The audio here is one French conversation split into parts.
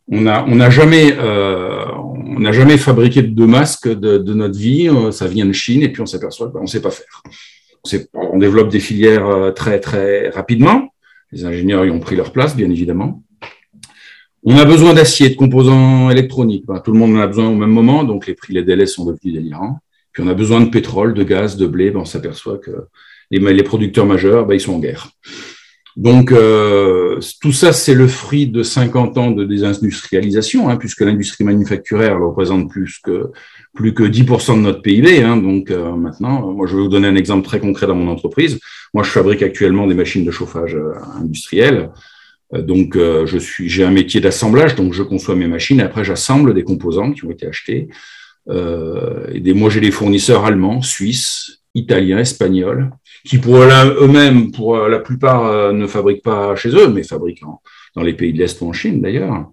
On n'a jamais fabriqué de masques de notre vie. Ça vient de Chine et puis on s'aperçoit qu'on ne sait pas faire. On développe des filières très, très rapidement. Les ingénieurs y ont pris leur place, bien évidemment. On a besoin d'acier, de composants électroniques. Tout le monde en a besoin au même moment, donc les prix, les délais sont devenus délirants. Puis on a besoin de pétrole, de gaz, de blé. On s'aperçoit que les producteurs majeurs, ils sont en guerre. Donc, tout ça, c'est le fruit de 50 ans de désindustrialisation, puisque l'industrie manufacturière représente plus que 10% de notre PIB. Donc, maintenant, moi, je vais vous donner un exemple très concret dans mon entreprise. Moi, je fabrique actuellement des machines de chauffage industrielles. Donc, j'ai un métier d'assemblage, donc je conçois mes machines. Et après, j'assemble des composants qui ont été achetés. Moi, j'ai des fournisseurs allemands, suisses, italiens, espagnols, qui eux-mêmes, pour la plupart, ne fabriquent pas chez eux, mais fabriquent dans les pays de l'Est ou en Chine d'ailleurs.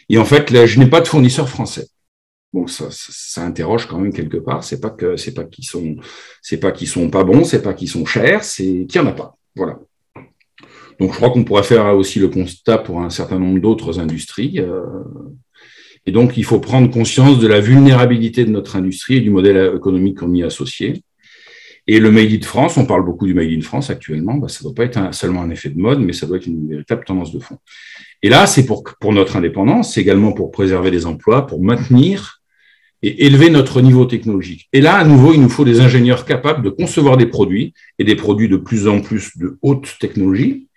Et en fait, là, je n'ai pas de fournisseurs français. Bon, ça interroge quand même quelque part. C'est pas qu'ils sont pas bons, c'est pas qu'ils sont chers, c'est qu'il y en a pas. Voilà. Donc, je crois qu'on pourrait faire aussi le constat pour un certain nombre d'autres industries. Et donc, il faut prendre conscience de la vulnérabilité de notre industrie et du modèle économique qu'on y a associé. Et le Made in France, on parle beaucoup du Made in France actuellement, ça ne doit pas être seulement un effet de mode, mais ça doit être une véritable tendance de fond. Et là, c'est pour notre indépendance, c'est également pour préserver les emplois, pour maintenir et élever notre niveau technologique. Et là, à nouveau, il nous faut des ingénieurs capables de concevoir des produits, et des produits de plus en plus de haute technologie,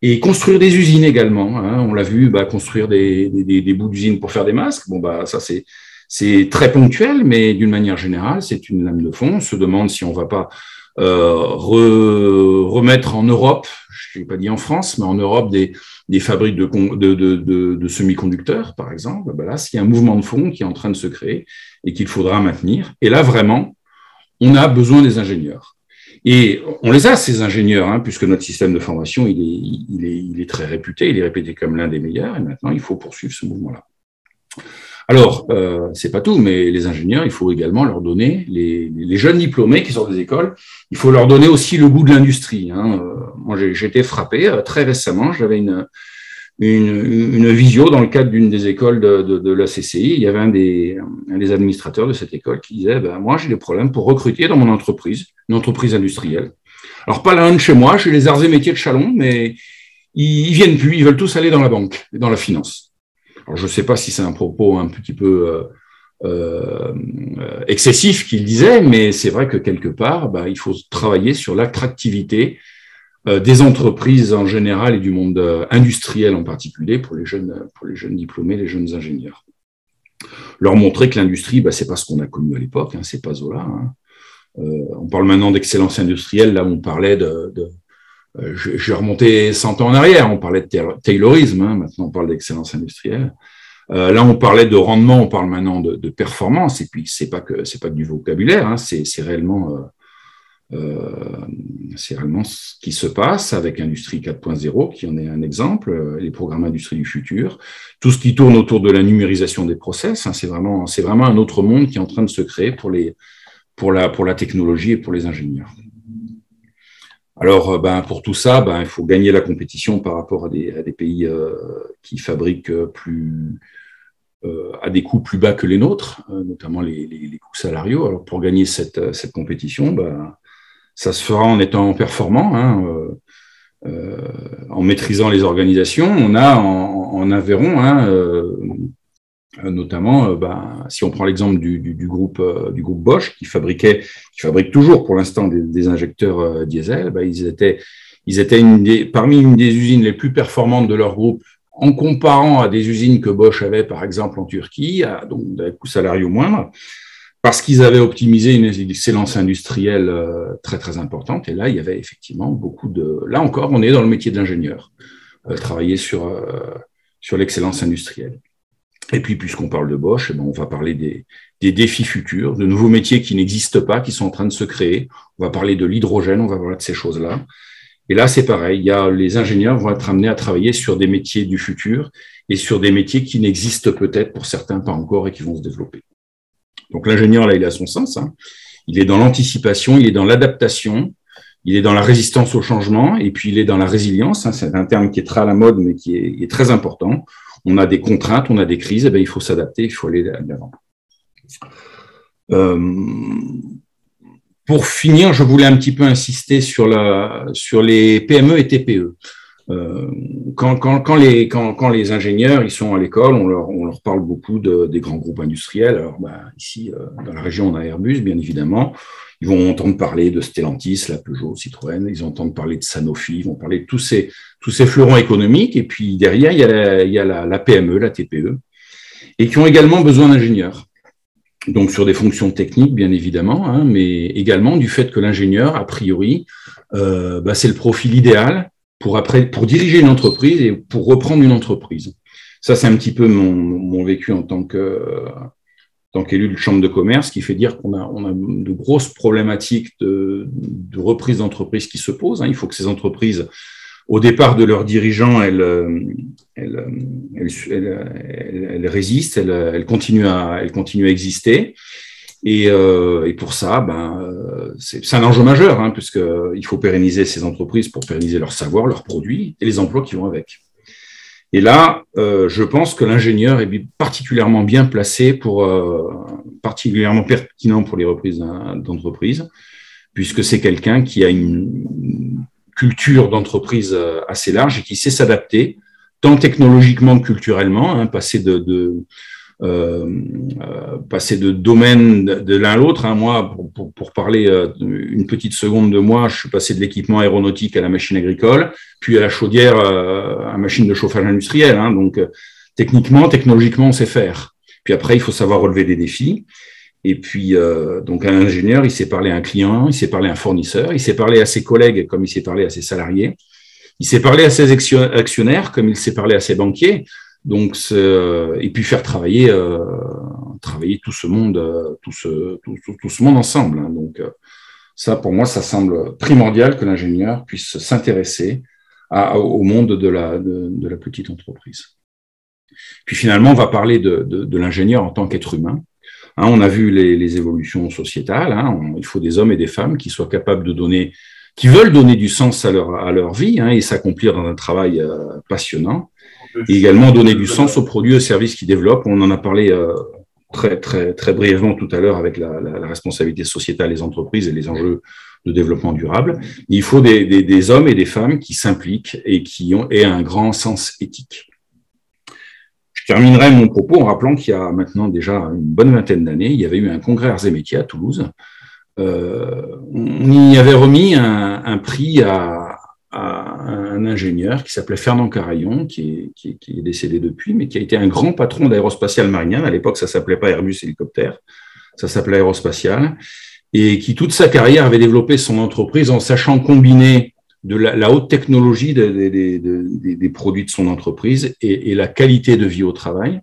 et construire des usines également. On l'a vu, construire des bouts d'usines pour faire des masques. Ça, c'est très ponctuel, mais d'une manière générale, c'est une lame de fond. On se demande si on ne va pas remettre en Europe, je n'ai pas dit en France, mais en Europe, des fabriques de semi-conducteurs, par exemple. Là, s'il y a un mouvement de fond qui est en train de se créer et qu'il faudra maintenir. Et là, vraiment, on a besoin des ingénieurs. Et on les a, ces ingénieurs, puisque notre système de formation, il est très réputé, il est réputé comme l'un des meilleurs, et maintenant, il faut poursuivre ce mouvement-là. Alors, c'est pas tout, mais les ingénieurs, il faut également leur donner, les jeunes diplômés qui sortent des écoles, il faut leur donner aussi le goût de l'industrie. Moi, j'ai été frappé très récemment, j'avais une visio dans le cadre d'une des écoles de la CCI. Il y avait un des administrateurs de cette école qui disait moi, j'ai des problèmes pour recruter dans mon entreprise, une entreprise industrielle. Alors, pas loin de chez moi, chez les arts et métiers de Châlons, mais ils viennent plus, ils veulent tous aller dans la banque, dans la finance. Alors, je ne sais pas si c'est un propos un petit peu excessif qu'il disait, mais c'est vrai que quelque part, il faut travailler sur l'attractivité des entreprises en général et du monde industriel en particulier pour les jeunes diplômés, les jeunes ingénieurs. Leur montrer que l'industrie, c'est pas ce qu'on a connu à l'époque, c'est pas Zola. On parle maintenant d'excellence industrielle, là où on parlait je vais remonter 100 ans en arrière, on parlait de taylorisme, maintenant on parle d'excellence industrielle. Là, on parlait de rendement, on parle maintenant de performance, et puis c'est pas que du vocabulaire, c'est réellement ce qui se passe avec Industrie 4.0, qui en est un exemple, les programmes Industrie du futur, tout ce qui tourne autour de la numérisation des process, c'est vraiment un autre monde qui est en train de se créer pour la technologie et pour les ingénieurs. Alors, pour tout ça, il faut gagner la compétition par rapport à des pays qui fabriquent à des coûts plus bas que les nôtres, notamment les coûts salariaux. Alors, pour gagner cette compétition, ça se fera en étant performant, en maîtrisant les organisations. On a en Aveyron, notamment, si on prend l'exemple du groupe Bosch, qui fabrique toujours pour l'instant des injecteurs diesel, ils étaient parmi une des usines les plus performantes de leur groupe, en comparant à des usines que Bosch avait, par exemple, en Turquie, donc des coûts salariaux moindres, parce qu'ils avaient optimisé une excellence industrielle très, très importante. Et là, il y avait effectivement là encore, on est dans le métier de l'ingénieur, travailler sur l'excellence industrielle. Et puis, puisqu'on parle de Bosch, on va parler des défis futurs, de nouveaux métiers qui n'existent pas, qui sont en train de se créer. On va parler de l'hydrogène, on va parler de ces choses-là. Et là, c'est pareil, les ingénieurs vont être amenés à travailler sur des métiers du futur et sur des métiers qui n'existent peut-être pour certains pas encore et qui vont se développer. Donc l'ingénieur, là, il a son sens. Il est dans l'anticipation, il est dans l'adaptation, il est dans la résistance au changement et puis il est dans la résilience. C'est un terme qui est très à la mode mais qui est très important. on a des contraintes, on a des crises, et bien, il faut s'adapter, il faut aller de l'avant. Pour finir, je voulais un petit peu insister sur les PME et TPE. Quand les ingénieurs ils sont à l'école, on leur parle beaucoup des grands groupes industriels. Alors, ici, dans la région, on a Airbus, bien évidemment. Ils vont entendre parler de Stellantis, la Peugeot, Citroën. Ils entendent parler de Sanofi. Ils vont parler de tous ces fleurons économiques. Et puis, derrière, il y a la PME, la TPE, et qui ont également besoin d'ingénieurs. Donc, sur des fonctions techniques, bien évidemment, hein, mais également du fait que l'ingénieur, a priori, c'est le profil idéal pour diriger une entreprise et pour reprendre une entreprise. Ça, c'est un petit peu mon vécu en tant qu'élu de chambre de commerce, qui fait dire qu'on a de grosses problématiques de reprise d'entreprise qui se posent. Hein. Il faut que ces entreprises, au départ de leurs dirigeants, elles résistent, elles continuent à exister. Et pour ça, c'est un enjeu majeur, hein, puisqu'il faut pérenniser ces entreprises pour pérenniser leur savoir, leurs produits et les emplois qui vont avec. Et là, je pense que l'ingénieur est particulièrement bien placé particulièrement pertinent pour les reprises d'entreprise, puisque c'est quelqu'un qui a une culture d'entreprise assez large et qui sait s'adapter, tant technologiquement que culturellement, hein, passer de domaine de l'un à l'autre. Hein. Moi, pour parler une petite seconde de moi, je suis passé de l'équipement aéronautique à la machine agricole, puis à la chaudière, à la machine de chauffage industriel. Hein. Donc, technologiquement, on sait faire. Puis après, il faut savoir relever des défis. Et puis, donc, un ingénieur, il sait parler à un client, il sait parler à un fournisseur, il sait parler à ses collègues comme il sait parler à ses salariés, il sait parler à ses actionnaires comme il sait parler à ses banquiers. Donc, et puis faire travailler tout ce monde, tout ce monde ensemble. Hein. Donc, ça, pour moi, ça semble primordial que l'ingénieur puisse s'intéresser au monde de la petite entreprise. Puis finalement, on va parler de l'ingénieur en tant qu'être humain. Hein, on a vu les évolutions sociétales. Hein, il faut des hommes et des femmes qui soient capables qui veulent donner du sens à leur vie, hein, et s'accomplir dans un travail passionnant. Et également donner du sens aux produits et aux services qu'ils développent. On en a parlé très, très, très brièvement tout à l'heure avec la responsabilité sociétale des entreprises et les enjeux de développement durable. Il faut des hommes et des femmes qui s'impliquent et qui aient un grand sens éthique. Je terminerai mon propos en rappelant qu'il y a maintenant déjà une bonne vingtaine d'années, il y avait eu un congrès Arts et Métiers à Toulouse. On y avait remis un prix à un ingénieur qui s'appelait Fernand Carayon, qui est décédé depuis, mais qui a été un grand patron d'Aérospatiale Marignane. À l'époque, ça ne s'appelait pas Airbus Hélicoptère, ça s'appelait Aérospatiale, et qui, toute sa carrière, avait développé son entreprise en sachant combiner de la haute technologie des produits de son entreprise et la qualité de vie au travail.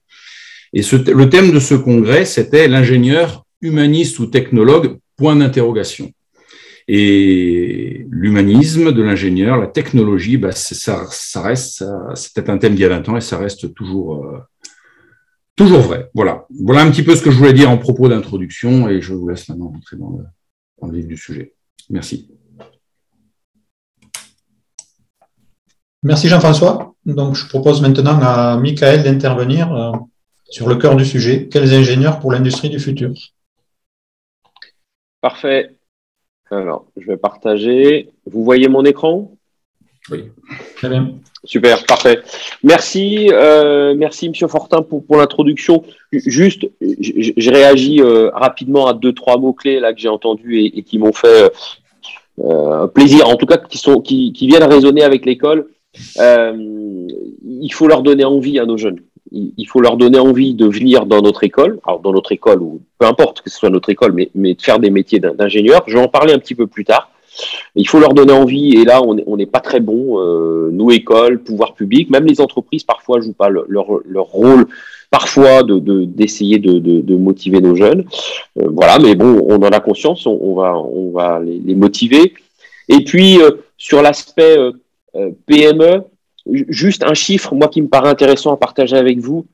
Et le thème de ce congrès, c'était l'ingénieur humaniste ou technologue, point d'interrogation. Et l'humanisme de l'ingénieur, la technologie, c'était un thème d'il y a 20 ans et ça reste toujours vrai. Voilà un petit peu ce que je voulais dire en propos d'introduction et je vous laisse maintenant rentrer dans le vif du sujet. Merci. Merci Jean-François. Donc, je propose maintenant à Michael d'intervenir sur le cœur du sujet. Quels ingénieurs pour l'industrie du futur? Parfait. Alors, je vais partager. Vous voyez mon écran? Oui. Très bien. Super, parfait. Merci, merci Monsieur Fortin pour l'introduction. Juste, je réagis rapidement à 2-3 mots-clés là que j'ai entendus et qui m'ont fait plaisir, en tout cas qui viennent résonner avec l'école. Il faut leur donner envie à nos jeunes. Il faut leur donner envie de venir dans notre école, alors dans notre école ou peu importe que ce soit notre école, mais de faire des métiers d'ingénieur. Je vais en parler un petit peu plus tard. Il faut leur donner envie et là on n'est pas très bon. Nous écoles, pouvoir public, même les entreprises parfois jouent pas leur rôle parfois d'essayer de motiver nos jeunes. Voilà, mais bon, on en a conscience, on va les motiver. Et puis sur l'aspect PME. Juste un chiffre, moi, qui me paraît intéressant à partager avec vous.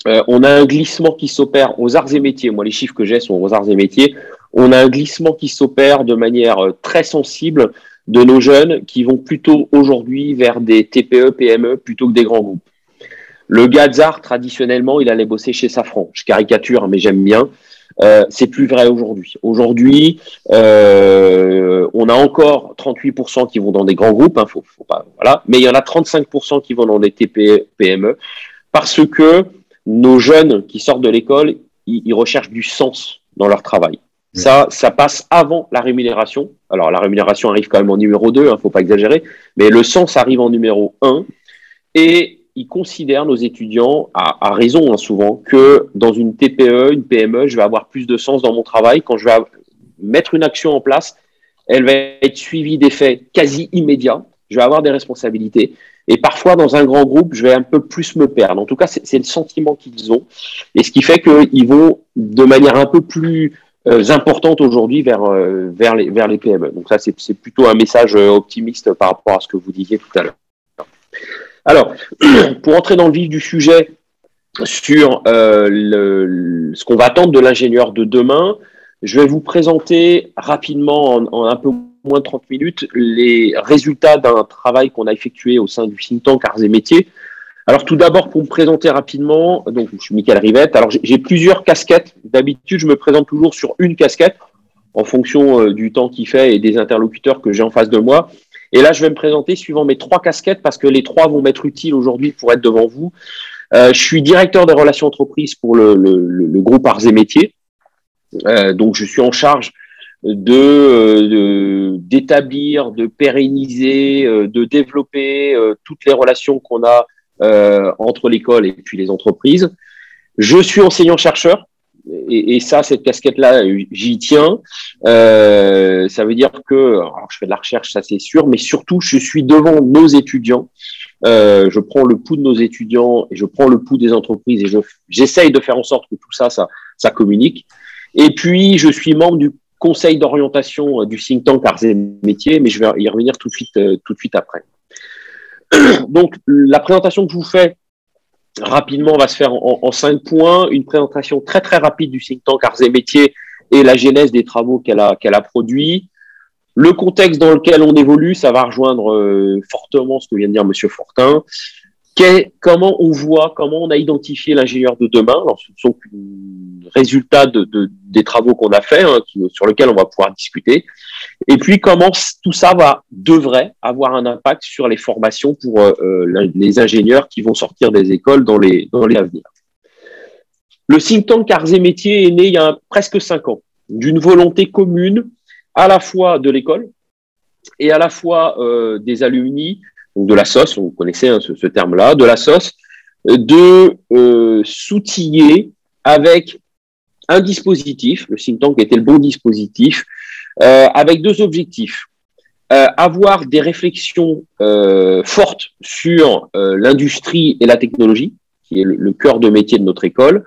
On a un glissement qui s'opère aux arts et métiers. Moi, les chiffres que j'ai sont aux arts et métiers. On a un glissement qui s'opère de manière très sensible de nos jeunes qui vont plutôt aujourd'hui vers des TPE, PME plutôt que des grands groupes. Le Gazar, traditionnellement, il allait bosser chez Safran. Je caricature, mais j'aime bien. C'est plus vrai aujourd'hui. Aujourd'hui, on a encore 38% qui vont dans des grands groupes, faut pas, voilà. Mais il y en a 35% qui vont dans des TPE, PME, parce que nos jeunes qui sortent de l'école, ils recherchent du sens dans leur travail. Ça passe avant la rémunération. Alors, la rémunération arrive quand même en numéro 2, faut pas exagérer, mais le sens arrive en numéro 1. Et ils considèrent, nos étudiants, à raison souvent, que dans une TPE, une PME, je vais avoir plus de sens dans mon travail. Quand je vais mettre une action en place, elle va être suivie d'effets quasi immédiats. Je vais avoir des responsabilités. Et parfois, dans un grand groupe, je vais un peu plus me perdre. En tout cas, c'est le sentiment qu'ils ont. Et ce qui fait qu'ils vont de manière un peu plus importante aujourd'hui vers les PME. Donc ça, c'est plutôt un message optimiste par rapport à ce que vous disiez tout à l'heure. Alors, pour entrer dans le vif du sujet sur ce qu'on va attendre de l'ingénieur de demain, je vais vous présenter rapidement, en un peu moins de 30 minutes, les résultats d'un travail qu'on a effectué au sein du think tank Arts et Métiers. Alors, tout d'abord, pour me présenter rapidement, donc je suis Michael Rivette. Alors, j'ai plusieurs casquettes. D'habitude, je me présente toujours sur une casquette en fonction du temps qu'il fait et des interlocuteurs que j'ai en face de moi. Et là, je vais me présenter suivant mes 3 casquettes parce que les 3 vont m'être utiles aujourd'hui pour être devant vous. Je suis directeur des relations entreprises pour le groupe Arts et Métiers. Donc, je suis en charge d'établir, de pérenniser, de développer toutes les relations qu'on a entre l'école et puis les entreprises. Je suis enseignant-chercheur. Et ça, cette casquette-là, j'y tiens. Ça veut dire que, alors je fais de la recherche, ça c'est sûr, mais surtout, je suis devant nos étudiants. Je prends le pouls de nos étudiants et je prends le pouls des entreprises et j'essaye de faire en sorte que tout ça ça communique. Et puis, je suis membre du conseil d'orientation du think tank Arts et Métiers, mais je vais y revenir tout de suite après. Donc, la présentation que je vous fais rapidement va se faire en 5 points. Une présentation très très rapide du think tank Arts et Métiers et la genèse des travaux qu'elle a produits. Le contexte dans lequel on évolue, ça va rejoindre fortement ce que vient de dire Monsieur Fortin. Comment on a identifié l'ingénieur de demain. Alors, ce sont les résultats des travaux qu'on a faits, sur lesquels on va pouvoir discuter. Et puis, comment tout ça devrait avoir un impact sur les formations pour les ingénieurs qui vont sortir des écoles dans les à venir. Le think tank Arts et Métiers est né il y a presque 5 ans, d'une volonté commune à la fois de l'école et à la fois des alumni, donc de la SOS, vous connaissez ce terme-là, de la SOS, de s'outiller avec un dispositif, le think tank était le bon dispositif, avec 2 objectifs. Avoir des réflexions fortes sur l'industrie et la technologie, qui est le cœur de métier de notre école,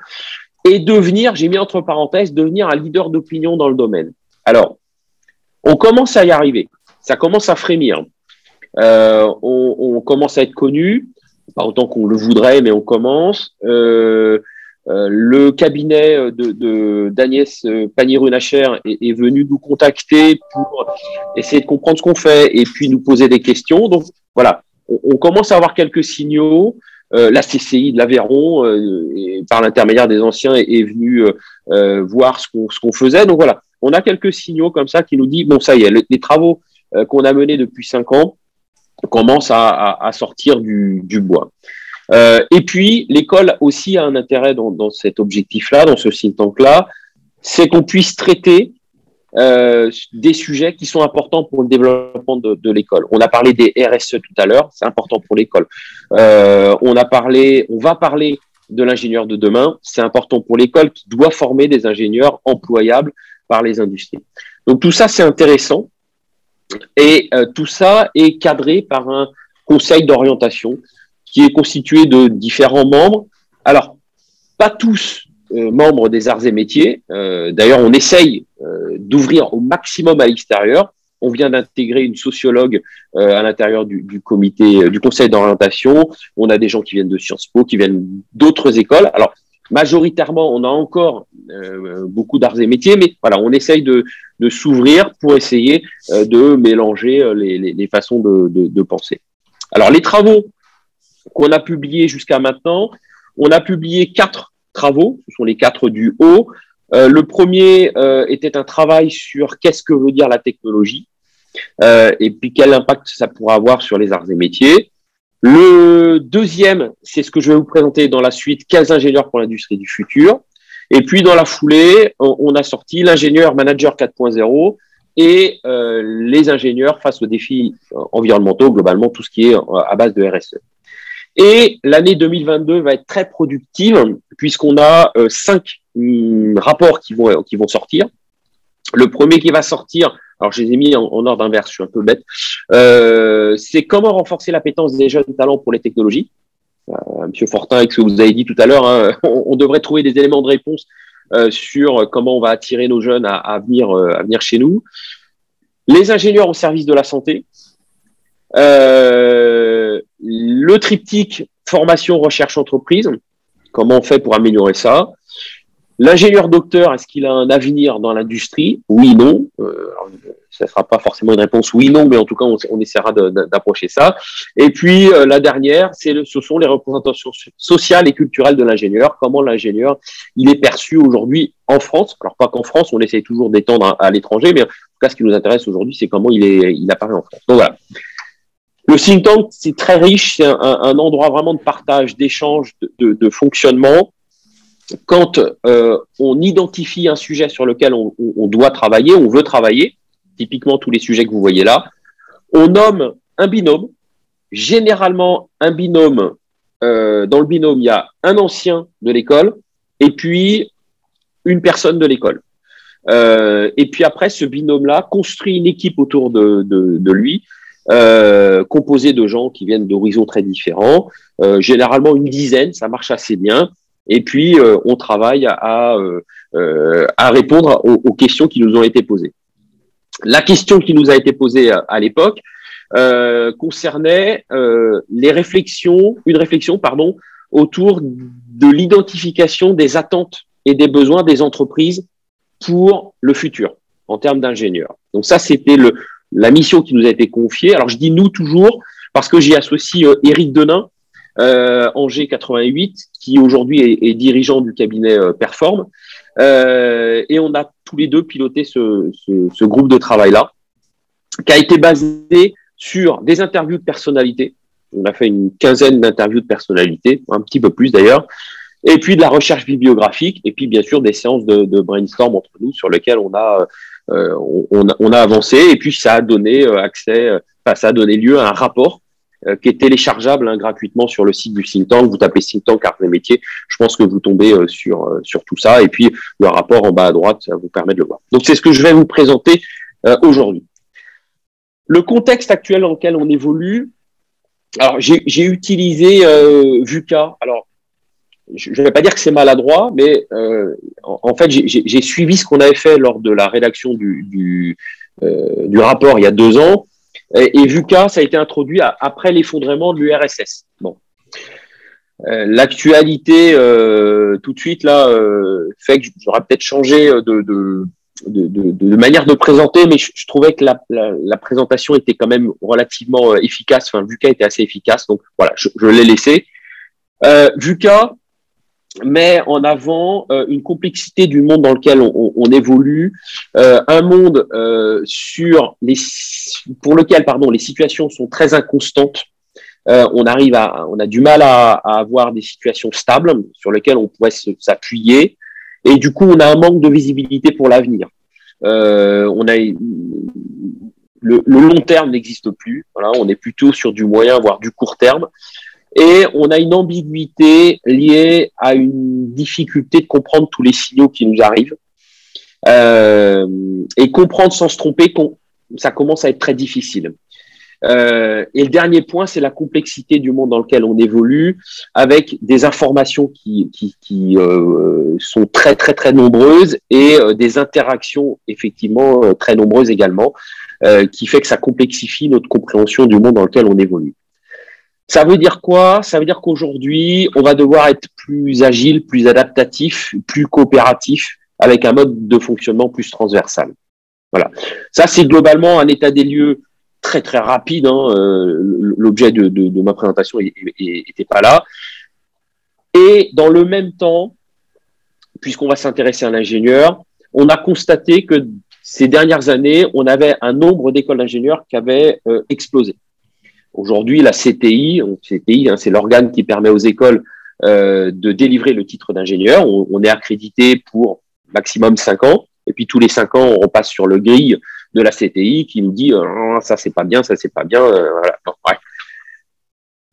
et devenir, j'ai mis entre parenthèses, devenir un leader d'opinion dans le domaine. Alors, on commence à y arriver, ça commence à frémir. On commence à être connu, pas autant qu'on le voudrait, mais on commence. Le cabinet d'Agnès Pannier-Runacher est venu nous contacter pour essayer de comprendre ce qu'on fait et puis nous poser des questions. Donc voilà, on commence à avoir quelques signaux. La CCI de l'Aveyron, par l'intermédiaire des anciens, est venue voir ce qu'on faisait. Donc voilà, on a quelques signaux comme ça qui nous disent, bon ça y est, les travaux qu'on a menés depuis 5 ans commencent à sortir du bois. Et puis, l'école aussi a un intérêt dans cet objectif-là, dans ce think tank-là, c'est qu'on puisse traiter des sujets qui sont importants pour le développement de l'école. On a parlé des RSE tout à l'heure, c'est important pour l'école. On va parler de l'ingénieur de demain, c'est important pour l'école qui doit former des ingénieurs employables par les industries. Donc tout ça, c'est intéressant. Et tout ça est cadré par un conseil d'orientation qui est constitué de différents membres. Alors, pas tous membres des arts et métiers. D'ailleurs, on essaye d'ouvrir au maximum à l'extérieur. On vient d'intégrer une sociologue à l'intérieur du comité, du conseil d'orientation. On a des gens qui viennent de Sciences Po, qui viennent d'autres écoles. Alors, majoritairement, on a encore beaucoup d'arts et métiers, mais voilà, on essaye de s'ouvrir pour essayer de mélanger les façons de penser. Alors, les travaux qu'on a publiés jusqu'à maintenant. On a publié 4 travaux, ce sont les 4 du haut. Le premier était un travail sur qu'est-ce que veut dire la technologie et puis quel impact ça pourra avoir sur les arts et métiers. Le deuxième, c'est ce que je vais vous présenter dans la suite, quels ingénieurs pour l'industrie du futur. Et puis dans la foulée, on a sorti l'ingénieur manager 4.0 et les ingénieurs face aux défis environnementaux, globalement tout ce qui est à base de RSE. Et l'année 2022 va être très productive puisqu'on a 5 rapports qui vont sortir. Le premier qui va sortir, alors je les ai mis en ordre inverse, je suis un peu bête, c'est comment renforcer l'appétence des jeunes talents pour les technologies. Monsieur Fortin, avec ce que vous avez dit tout à l'heure, hein, on devrait trouver des éléments de réponse sur comment on va attirer nos jeunes à venir chez nous. Les ingénieurs au service de la santé. Le triptyque formation, recherche, entreprise, comment on fait pour améliorer ça? L'ingénieur docteur, est-ce qu'il a un avenir dans l'industrie? Oui, non. Ça ne sera pas forcément une réponse oui, non, mais en tout cas, on essaiera d'approcher ça. Et puis, la dernière, ce sont les représentations sociales et culturelles de l'ingénieur. Comment l'ingénieur, il est perçu aujourd'hui en France. Alors, pas qu'en France, on essaye toujours d'étendre à l'étranger, mais en tout cas, ce qui nous intéresse aujourd'hui, c'est comment il apparaît en France. Donc, voilà. Le think tank, c'est très riche, c'est un endroit vraiment de partage, d'échange, de fonctionnement. Quand on identifie un sujet sur lequel on doit travailler, on veut travailler, typiquement tous les sujets que vous voyez là, on nomme un binôme. Généralement, un binôme, dans le binôme, il y a un ancien de l'école et puis une personne de l'école. Et puis après, ce binôme-là construit une équipe autour de lui, composé de gens qui viennent d'horizons très différents, généralement une dizaine, ça marche assez bien, et puis on travaille à répondre aux questions qui nous ont été posées. La question qui nous a été posée à l'époque concernait une réflexion autour de l'identification des attentes et des besoins des entreprises pour le futur en termes d'ingénieurs. Donc ça, c'était la mission qui nous a été confiée. Alors, je dis nous toujours parce que j'y associe Éric Denain, Angers 88, qui aujourd'hui est dirigeant du cabinet Perform. Et on a tous les deux piloté ce groupe de travail-là, qui a été basé sur des interviews de personnalités. On a fait une quinzaine d'interviews de personnalités, un petit peu plus d'ailleurs, et puis de la recherche bibliographique, et puis bien sûr des séances de brainstorm entre nous sur lesquelles on a avancé, et puis ça a donné ça a donné lieu à un rapport qui est téléchargeable gratuitement sur le site du think tank. Vous tapez think tank arts et métiers, je pense que vous tombez sur tout ça, et puis le rapport en bas à droite, ça vous permet de le voir. Donc c'est ce que je vais vous présenter aujourd'hui. Le contexte actuel dans lequel on évolue, alors j'ai utilisé VUCA. Alors je ne vais pas dire que c'est maladroit, mais en fait, j'ai suivi ce qu'on avait fait lors de la rédaction du rapport il y a 2 ans. Et VUCA, ça a été introduit après l'effondrement de l'URSS. Bon. L'actualité, tout de suite, là, fait que j'aurais peut-être changé de manière de présenter, mais je trouvais que la présentation était quand même relativement efficace. Enfin, VUCA était assez efficace, donc voilà, je l'ai laissé. VUCA met en avant une complexité du monde dans lequel on évolue, un monde pour lequel les situations sont très inconstantes. On a du mal à avoir des situations stables sur lesquelles on pourrait s'appuyer, et du coup on a un manque de visibilité pour l'avenir. Le long terme n'existe plus. Voilà, on est plutôt sur du moyen voire du court terme. Et on a une ambiguïté liée à une difficulté de comprendre tous les signaux qui nous arrivent. Et comprendre sans se tromper, ça commence à être très difficile. Et le dernier point, c'est la complexité du monde dans lequel on évolue, avec des informations qui sont très, très, très nombreuses et des interactions effectivement très nombreuses également, qui fait que ça complexifie notre compréhension du monde dans lequel on évolue. Ça veut dire quoi? Ça veut dire qu'aujourd'hui, on va devoir être plus agile, plus adaptatif, plus coopératif, avec un mode de fonctionnement plus transversal. Voilà. Ça, c'est globalement un état des lieux très très rapide. L'objet de ma présentation était pas là. Et dans le même temps, puisqu'on va s'intéresser à l'ingénieur, on a constaté que ces dernières années, on avait un nombre d'écoles d'ingénieurs qui avait explosé. Aujourd'hui, la CTI, c'est l'organe qui permet aux écoles de délivrer le titre d'ingénieur. On est accrédité pour maximum 5 ans. Et puis, tous les 5 ans, on repasse sur le grille de la CTI qui nous dit ça, c'est pas bien, ça, c'est pas bien. Voilà. Non, ouais.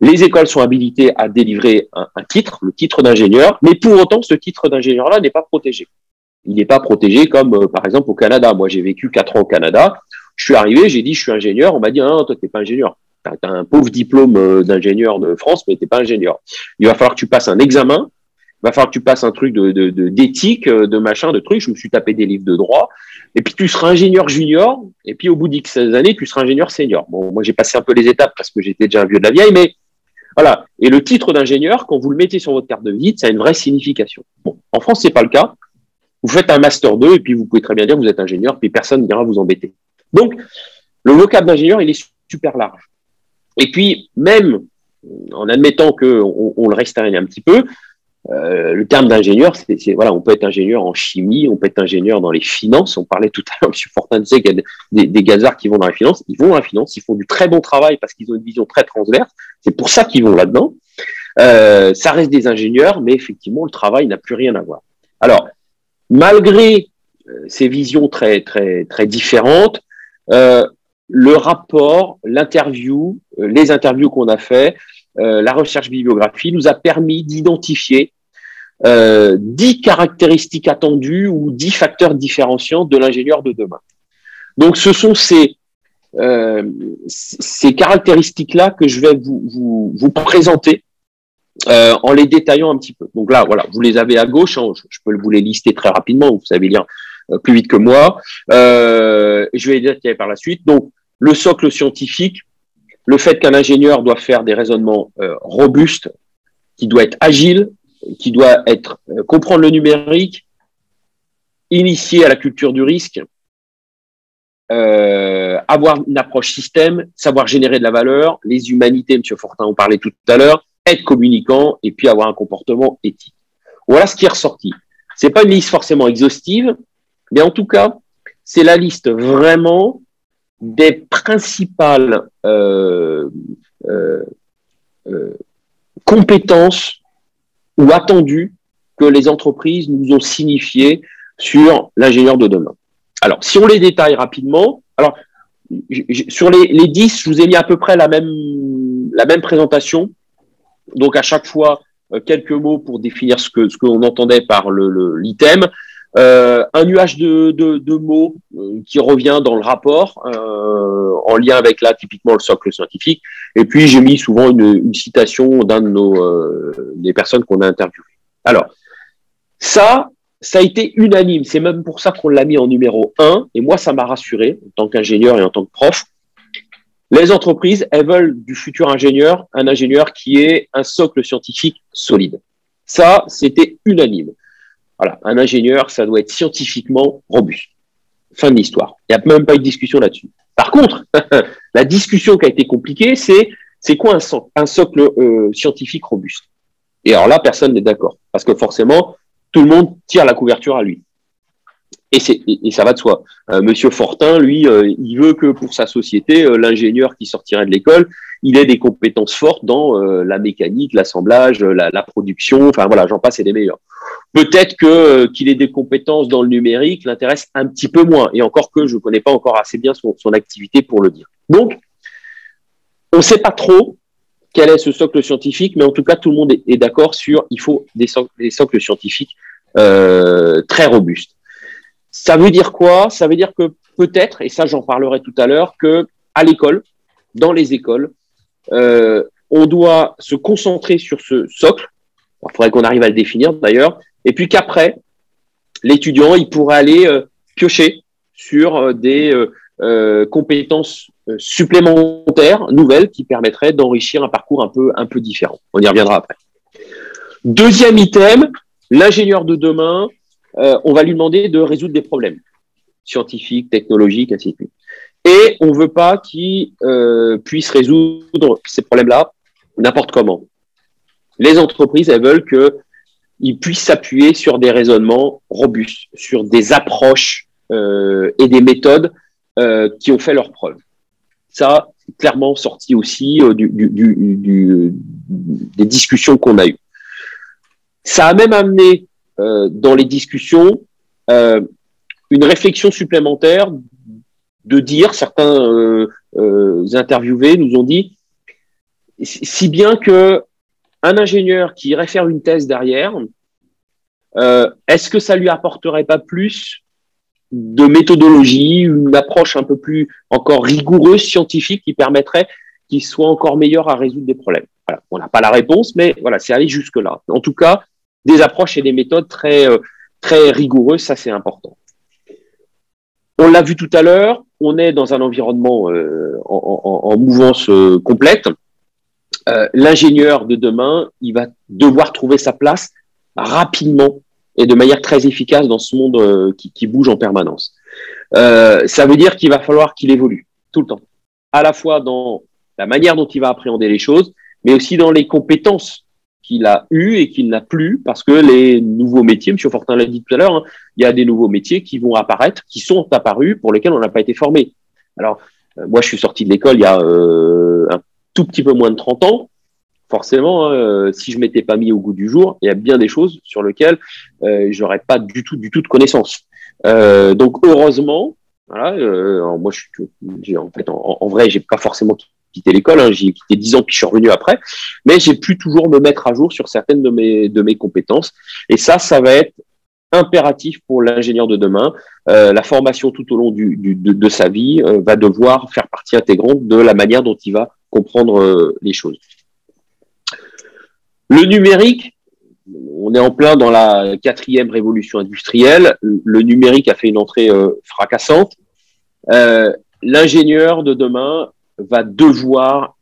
Les écoles sont habilitées à délivrer un titre, le titre d'ingénieur, mais pour autant, ce titre d'ingénieur-là n'est pas protégé. Il n'est pas protégé comme, par exemple, au Canada. Moi, j'ai vécu 4 ans au Canada. Je suis arrivé, j'ai dit, je suis ingénieur. On m'a dit, non, toi, t'es pas ingénieur. T'as un pauvre diplôme d'ingénieur de France, mais t'es pas ingénieur. Il va falloir que tu passes un examen. Il va falloir que tu passes un truc d'éthique, de machin, de trucs. Je me suis tapé des livres de droit. Et puis, tu seras ingénieur junior. Et puis, au bout d'X années, tu seras ingénieur senior. Bon, moi, j'ai passé un peu les étapes parce que j'étais déjà un vieux de la vieille, mais voilà. Et le titre d'ingénieur, quand vous le mettez sur votre carte de visite, ça a une vraie signification. Bon, en France, c'est pas le cas. Vous faites un master 2 et puis vous pouvez très bien dire que vous êtes ingénieur, puis personne ne viendra vous embêter. Donc, le vocable d'ingénieur, il est super large. Et puis, même en admettant qu'on le restreigne un petit peu, le terme d'ingénieur, voilà, on peut être ingénieur en chimie, on peut être ingénieur dans les finances. On parlait tout à l'heure, M. Fortin disait qu'il y a des gazards qui vont dans la finance. Ils vont dans la finance, ils font du très bon travail parce qu'ils ont une vision très transverse. C'est pour ça qu'ils vont là-dedans. Ça reste des ingénieurs, mais effectivement, le travail n'a plus rien à voir. Alors, malgré ces visions très, très, très différentes, le rapport, l'interview, les interviews qu'on a fait, la recherche bibliographie nous a permis d'identifier 10 caractéristiques attendues ou 10 facteurs différenciants de l'ingénieur de demain. Donc, ce sont ces caractéristiques-là que je vais vous présenter en les détaillant un petit peu. Donc là, voilà, vous les avez à gauche, hein, je peux vous les lister très rapidement, vous savez lire plus vite que moi. Je vais les détailler par la suite. Donc, le socle scientifique, le fait qu'un ingénieur doit faire des raisonnements robustes, qui doit être agile, qui doit comprendre le numérique, initié à la culture du risque, avoir une approche système, savoir générer de la valeur, les humanités, M. Fortin en parlait tout à l'heure, être communicant et puis avoir un comportement éthique. Voilà ce qui est ressorti. C'est pas une liste forcément exhaustive, mais en tout cas, c'est la liste vraiment des principales compétences ou attendues que les entreprises nous ont signifiées sur l'ingénieur de demain. Alors, si on les détaille rapidement, alors sur les 10, je vous ai mis à peu près la même présentation. Donc, à chaque fois, quelques mots pour définir ce que l'on entendait par l'item. Un nuage de mots qui revient dans le rapport, en lien avec là, typiquement, le socle scientifique. Et puis, j'ai mis souvent une citation d'un de des personnes qu'on a interviewées. Alors, ça a été unanime. C'est même pour ça qu'on l'a mis en numéro 1. Et moi, ça m'a rassuré, en tant qu'ingénieur et en tant que prof. Les entreprises, elles veulent du futur ingénieur, un ingénieur qui ait un socle scientifique solide. Ça, c'était unanime. Voilà, un ingénieur, ça doit être scientifiquement robuste. Fin de l'histoire. Il n'y a même pas eu de discussion là-dessus. Par contre, la discussion qui a été compliquée, c'est quoi un socle scientifique robuste? Et alors là, personne n'est d'accord. Parce que forcément, tout le monde tire la couverture à lui. Et ça va de soi. Monsieur Fortin, lui, il veut que pour sa société, l'ingénieur qui sortirait de l'école, il ait des compétences fortes dans la mécanique, l'assemblage, la production, enfin voilà, j'en passe et des meilleurs. Peut-être qu'il ait des compétences dans le numérique l'intéresse un petit peu moins, et encore que je ne connais pas encore assez bien son activité pour le dire. Donc, on ne sait pas trop quel est ce socle scientifique, mais en tout cas, tout le monde est d'accord sur il faut des socles scientifiques très robustes. Ça veut dire quoi? Ça veut dire que peut-être, et ça j'en parlerai tout à l'heure, que à l'école, dans les écoles, on doit se concentrer sur ce socle. Il faudrait qu'on arrive à le définir d'ailleurs, et puis qu'après, l'étudiant il pourra aller piocher sur des compétences supplémentaires, nouvelles, qui permettraient d'enrichir un parcours un peu différent. On y reviendra après. Deuxième item, l'ingénieur de demain. On va lui demander de résoudre des problèmes scientifiques, technologiques, ainsi de suite. Et on ne veut pas qu'ils puissent résoudre ces problèmes-là n'importe comment. Les entreprises, elles veulent qu'ils puissent s'appuyer sur des raisonnements robustes, sur des approches et des méthodes qui ont fait leurs preuves. Ça, c'est clairement sorti aussi des discussions qu'on a eues. Ça a même amené dans les discussions une réflexion supplémentaire de dire, certains interviewés nous ont dit, si bien que un ingénieur qui irait faire une thèse derrière, est-ce que ça lui apporterait pas plus de méthodologie, une approche un peu plus encore rigoureuse, scientifique, qui permettrait qu'il soit encore meilleur à résoudre des problèmes? Voilà. On n'a pas la réponse, mais voilà, c'est aller jusque-là. En tout cas, des approches et des méthodes très rigoureuses, ça c'est important. On l'a vu tout à l'heure, on est dans un environnement en mouvance complète. L'ingénieur de demain, il va devoir trouver sa place rapidement et de manière très efficace dans ce monde qui bouge en permanence. Ça veut dire qu'il va falloir qu'il évolue tout le temps, à la fois dans la manière dont il va appréhender les choses, mais aussi dans les compétences qu'il a eues et qu'il n'a plus, parce que les nouveaux métiers, M. Fortin l'a dit tout à l'heure, hein, il y a des nouveaux métiers qui vont apparaître, qui sont apparus, pour lesquels on n'a pas été formé. Alors, moi, je suis sorti de l'école il y a un tout petit peu moins de 30 ans. Forcément, si je m'étais pas mis au goût du jour, il y a bien des choses sur lesquelles j'aurais pas du tout de connaissances. Donc, heureusement, voilà, moi, en vrai, j'ai pas forcément quitté l'école, hein, j'ai quitté 10 ans puis je suis revenu après, mais j'ai pu toujours me mettre à jour sur certaines de mes compétences. Et ça va être impératif pour l'ingénieur de demain. La formation tout au long de sa vie va devoir faire partie intégrante de la manière dont il va comprendre les choses. Le numérique, on est en plein dans la 4e révolution industrielle. Le numérique a fait une entrée fracassante. L'ingénieur de demain va devoir,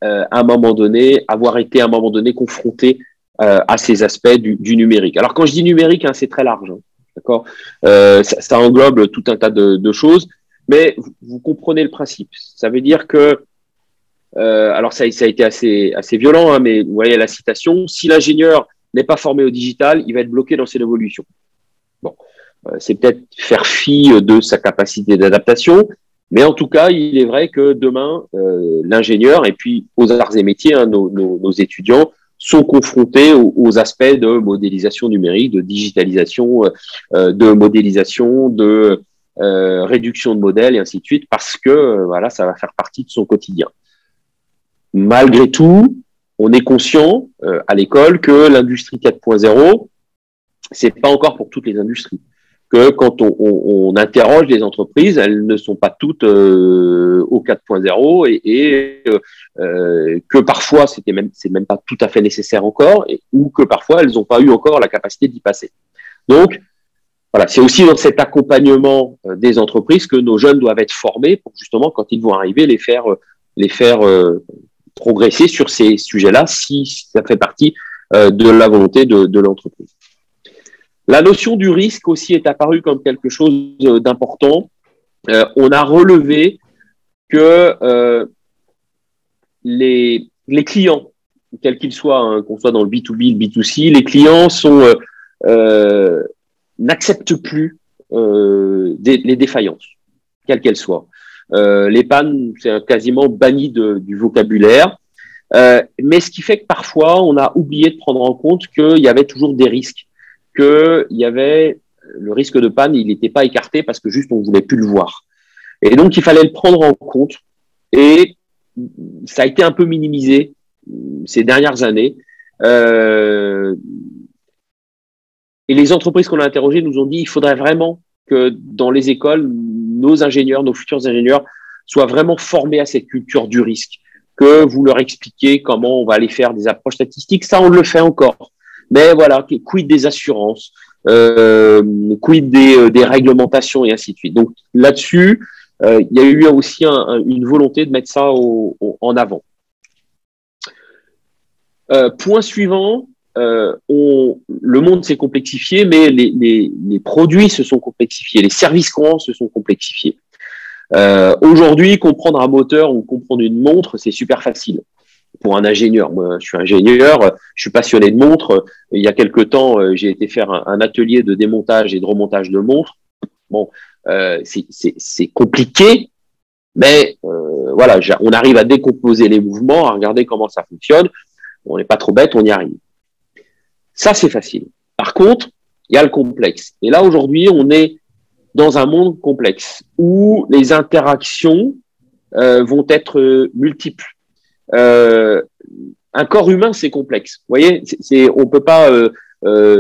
à un moment donné, avoir été à un moment donné confronté à ces aspects du numérique. Alors, quand je dis numérique, hein, c'est très large, hein, d'accord. Ça englobe tout un tas de choses, mais vous comprenez le principe. Ça veut dire que alors ça a été assez violent, hein, mais vous voyez la citation, si l'ingénieur n'est pas formé au digital, il va être bloqué dans ses évolutions. Bon, c'est peut-être faire fi de sa capacité d'adaptation, mais en tout cas, il est vrai que demain, l'ingénieur et puis aux arts et métiers, hein, nos étudiants sont confrontés aux aspects de modélisation numérique, de digitalisation, de modélisation, de réduction de modèles et ainsi de suite, parce que voilà, ça va faire partie de son quotidien. Malgré tout, on est conscient à l'école que l'industrie 4.0, c'est pas encore pour toutes les industries. Que quand on interroge les entreprises, elles ne sont pas toutes au 4.0 et que parfois c'est même pas tout à fait nécessaire encore, ou que parfois elles n'ont pas eu encore la capacité d'y passer. Donc voilà, c'est aussi dans cet accompagnement des entreprises que nos jeunes doivent être formés pour justement quand ils vont arriver les faire progresser sur ces sujets-là si ça fait partie de la volonté de l'entreprise. La notion du risque aussi est apparue comme quelque chose d'important. On a relevé que les clients, quels qu'ils soient, hein, qu'on soit dans le B2B, le B2C, les clients n'acceptent plus les défaillances, quelles qu'elles soient. Les pannes, c'est quasiment banni du vocabulaire. Mais ce qui fait que parfois, on a oublié de prendre en compte qu'il y avait toujours des risques, qu'il y avait le risque de panne, il n'était pas écarté parce que juste on ne voulait plus le voir. Et donc, il fallait le prendre en compte. Et ça a été un peu minimisé ces dernières années. Et les entreprises qu'on a interrogées nous ont dit il faudrait vraiment que dans les écoles, nos ingénieurs, nos futurs ingénieurs soient vraiment formés à cette culture du risque, que vous leur expliquez comment on va aller faire des approches statistiques. Ça, on le fait encore. Mais voilà, quid des assurances, quid des réglementations et ainsi de suite. Donc là-dessus, il y a eu aussi une volonté de mettre ça en avant. Point suivant, le monde s'est complexifié, mais les produits se sont complexifiés, les services courants se sont complexifiés. Aujourd'hui, comprendre un moteur ou comprendre une montre, c'est super facile. Pour un ingénieur, moi, je suis ingénieur, je suis passionné de montres. Il y a quelque temps, j'ai été faire un atelier de démontage et de remontage de montres. Bon, c'est compliqué, mais voilà, on arrive à décomposer les mouvements, à regarder comment ça fonctionne. On n'est pas trop bête, on y arrive. Ça, c'est facile. Par contre, il y a le complexe. Et là, aujourd'hui, on est dans un monde complexe où les interactions vont être multiples. Un corps humain, c'est complexe. Vous voyez, on peut pas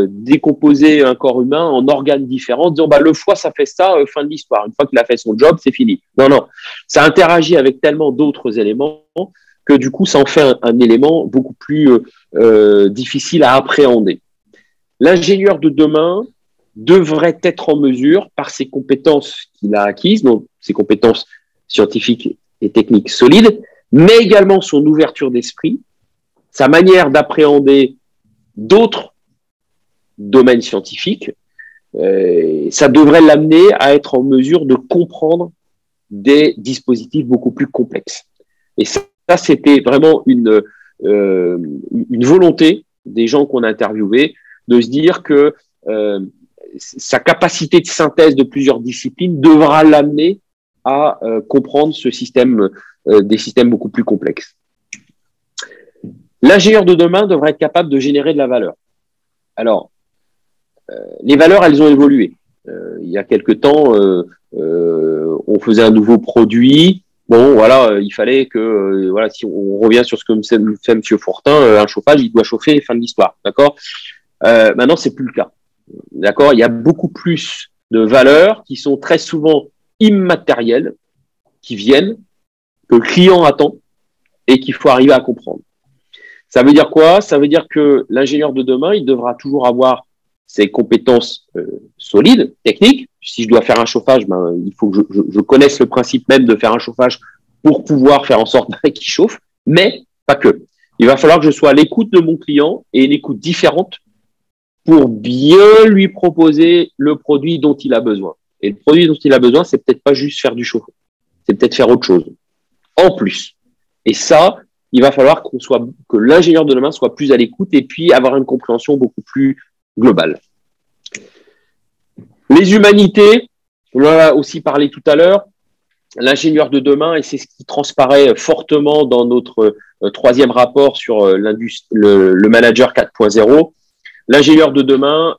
décomposer un corps humain en organes différents, en disant le foie, ça fait ça, fin de l'histoire. Une fois qu'il a fait son job, c'est fini. Non, non. Ça interagit avec tellement d'autres éléments que du coup, ça en fait un élément beaucoup plus difficile à appréhender. L'ingénieur de demain devrait être en mesure, par ses compétences qu'il a acquises, donc ses compétences scientifiques et techniques solides, mais également son ouverture d'esprit, sa manière d'appréhender d'autres domaines scientifiques, ça devrait l'amener à être en mesure de comprendre des dispositifs beaucoup plus complexes. Et ça c'était vraiment une volonté des gens qu'on a interviewés de se dire que sa capacité de synthèse de plusieurs disciplines devra l'amener à comprendre ce système, des systèmes beaucoup plus complexes. L'ingénieur de demain devrait être capable de générer de la valeur. Alors, les valeurs, elles ont évolué. Il y a quelque temps, on faisait un nouveau produit. Bon, voilà, il fallait que, voilà, si on revient sur ce que fait M. Fortin, un chauffage, il doit chauffer, fin de l'histoire, d'accord. Maintenant, c'est plus le cas, d'accord. Il y a beaucoup plus de valeurs qui sont très souvent immatérielles, qui viennent, que le client attend et qu'il faut arriver à comprendre. Ça veut dire quoi? Ça veut dire que l'ingénieur de demain, il devra toujours avoir ses compétences solides, techniques. Si je dois faire un chauffage, il faut que je connaisse le principe même de faire un chauffage pour pouvoir faire en sorte qu'il chauffe, mais pas que. Il va falloir que je sois à l'écoute de mon client et une écoute différente pour bien lui proposer le produit dont il a besoin. Et le produit dont il a besoin, c'est peut-être pas juste faire du chauffe, c'est peut-être faire autre chose en plus. Et ça, il va falloir que l'ingénieur de demain soit plus à l'écoute et puis avoir une compréhension beaucoup plus globale. Les humanités, on en a aussi parlé tout à l'heure, l'ingénieur de demain, et c'est ce qui transparaît fortement dans notre troisième rapport sur le manager 4.0, l'ingénieur de demain,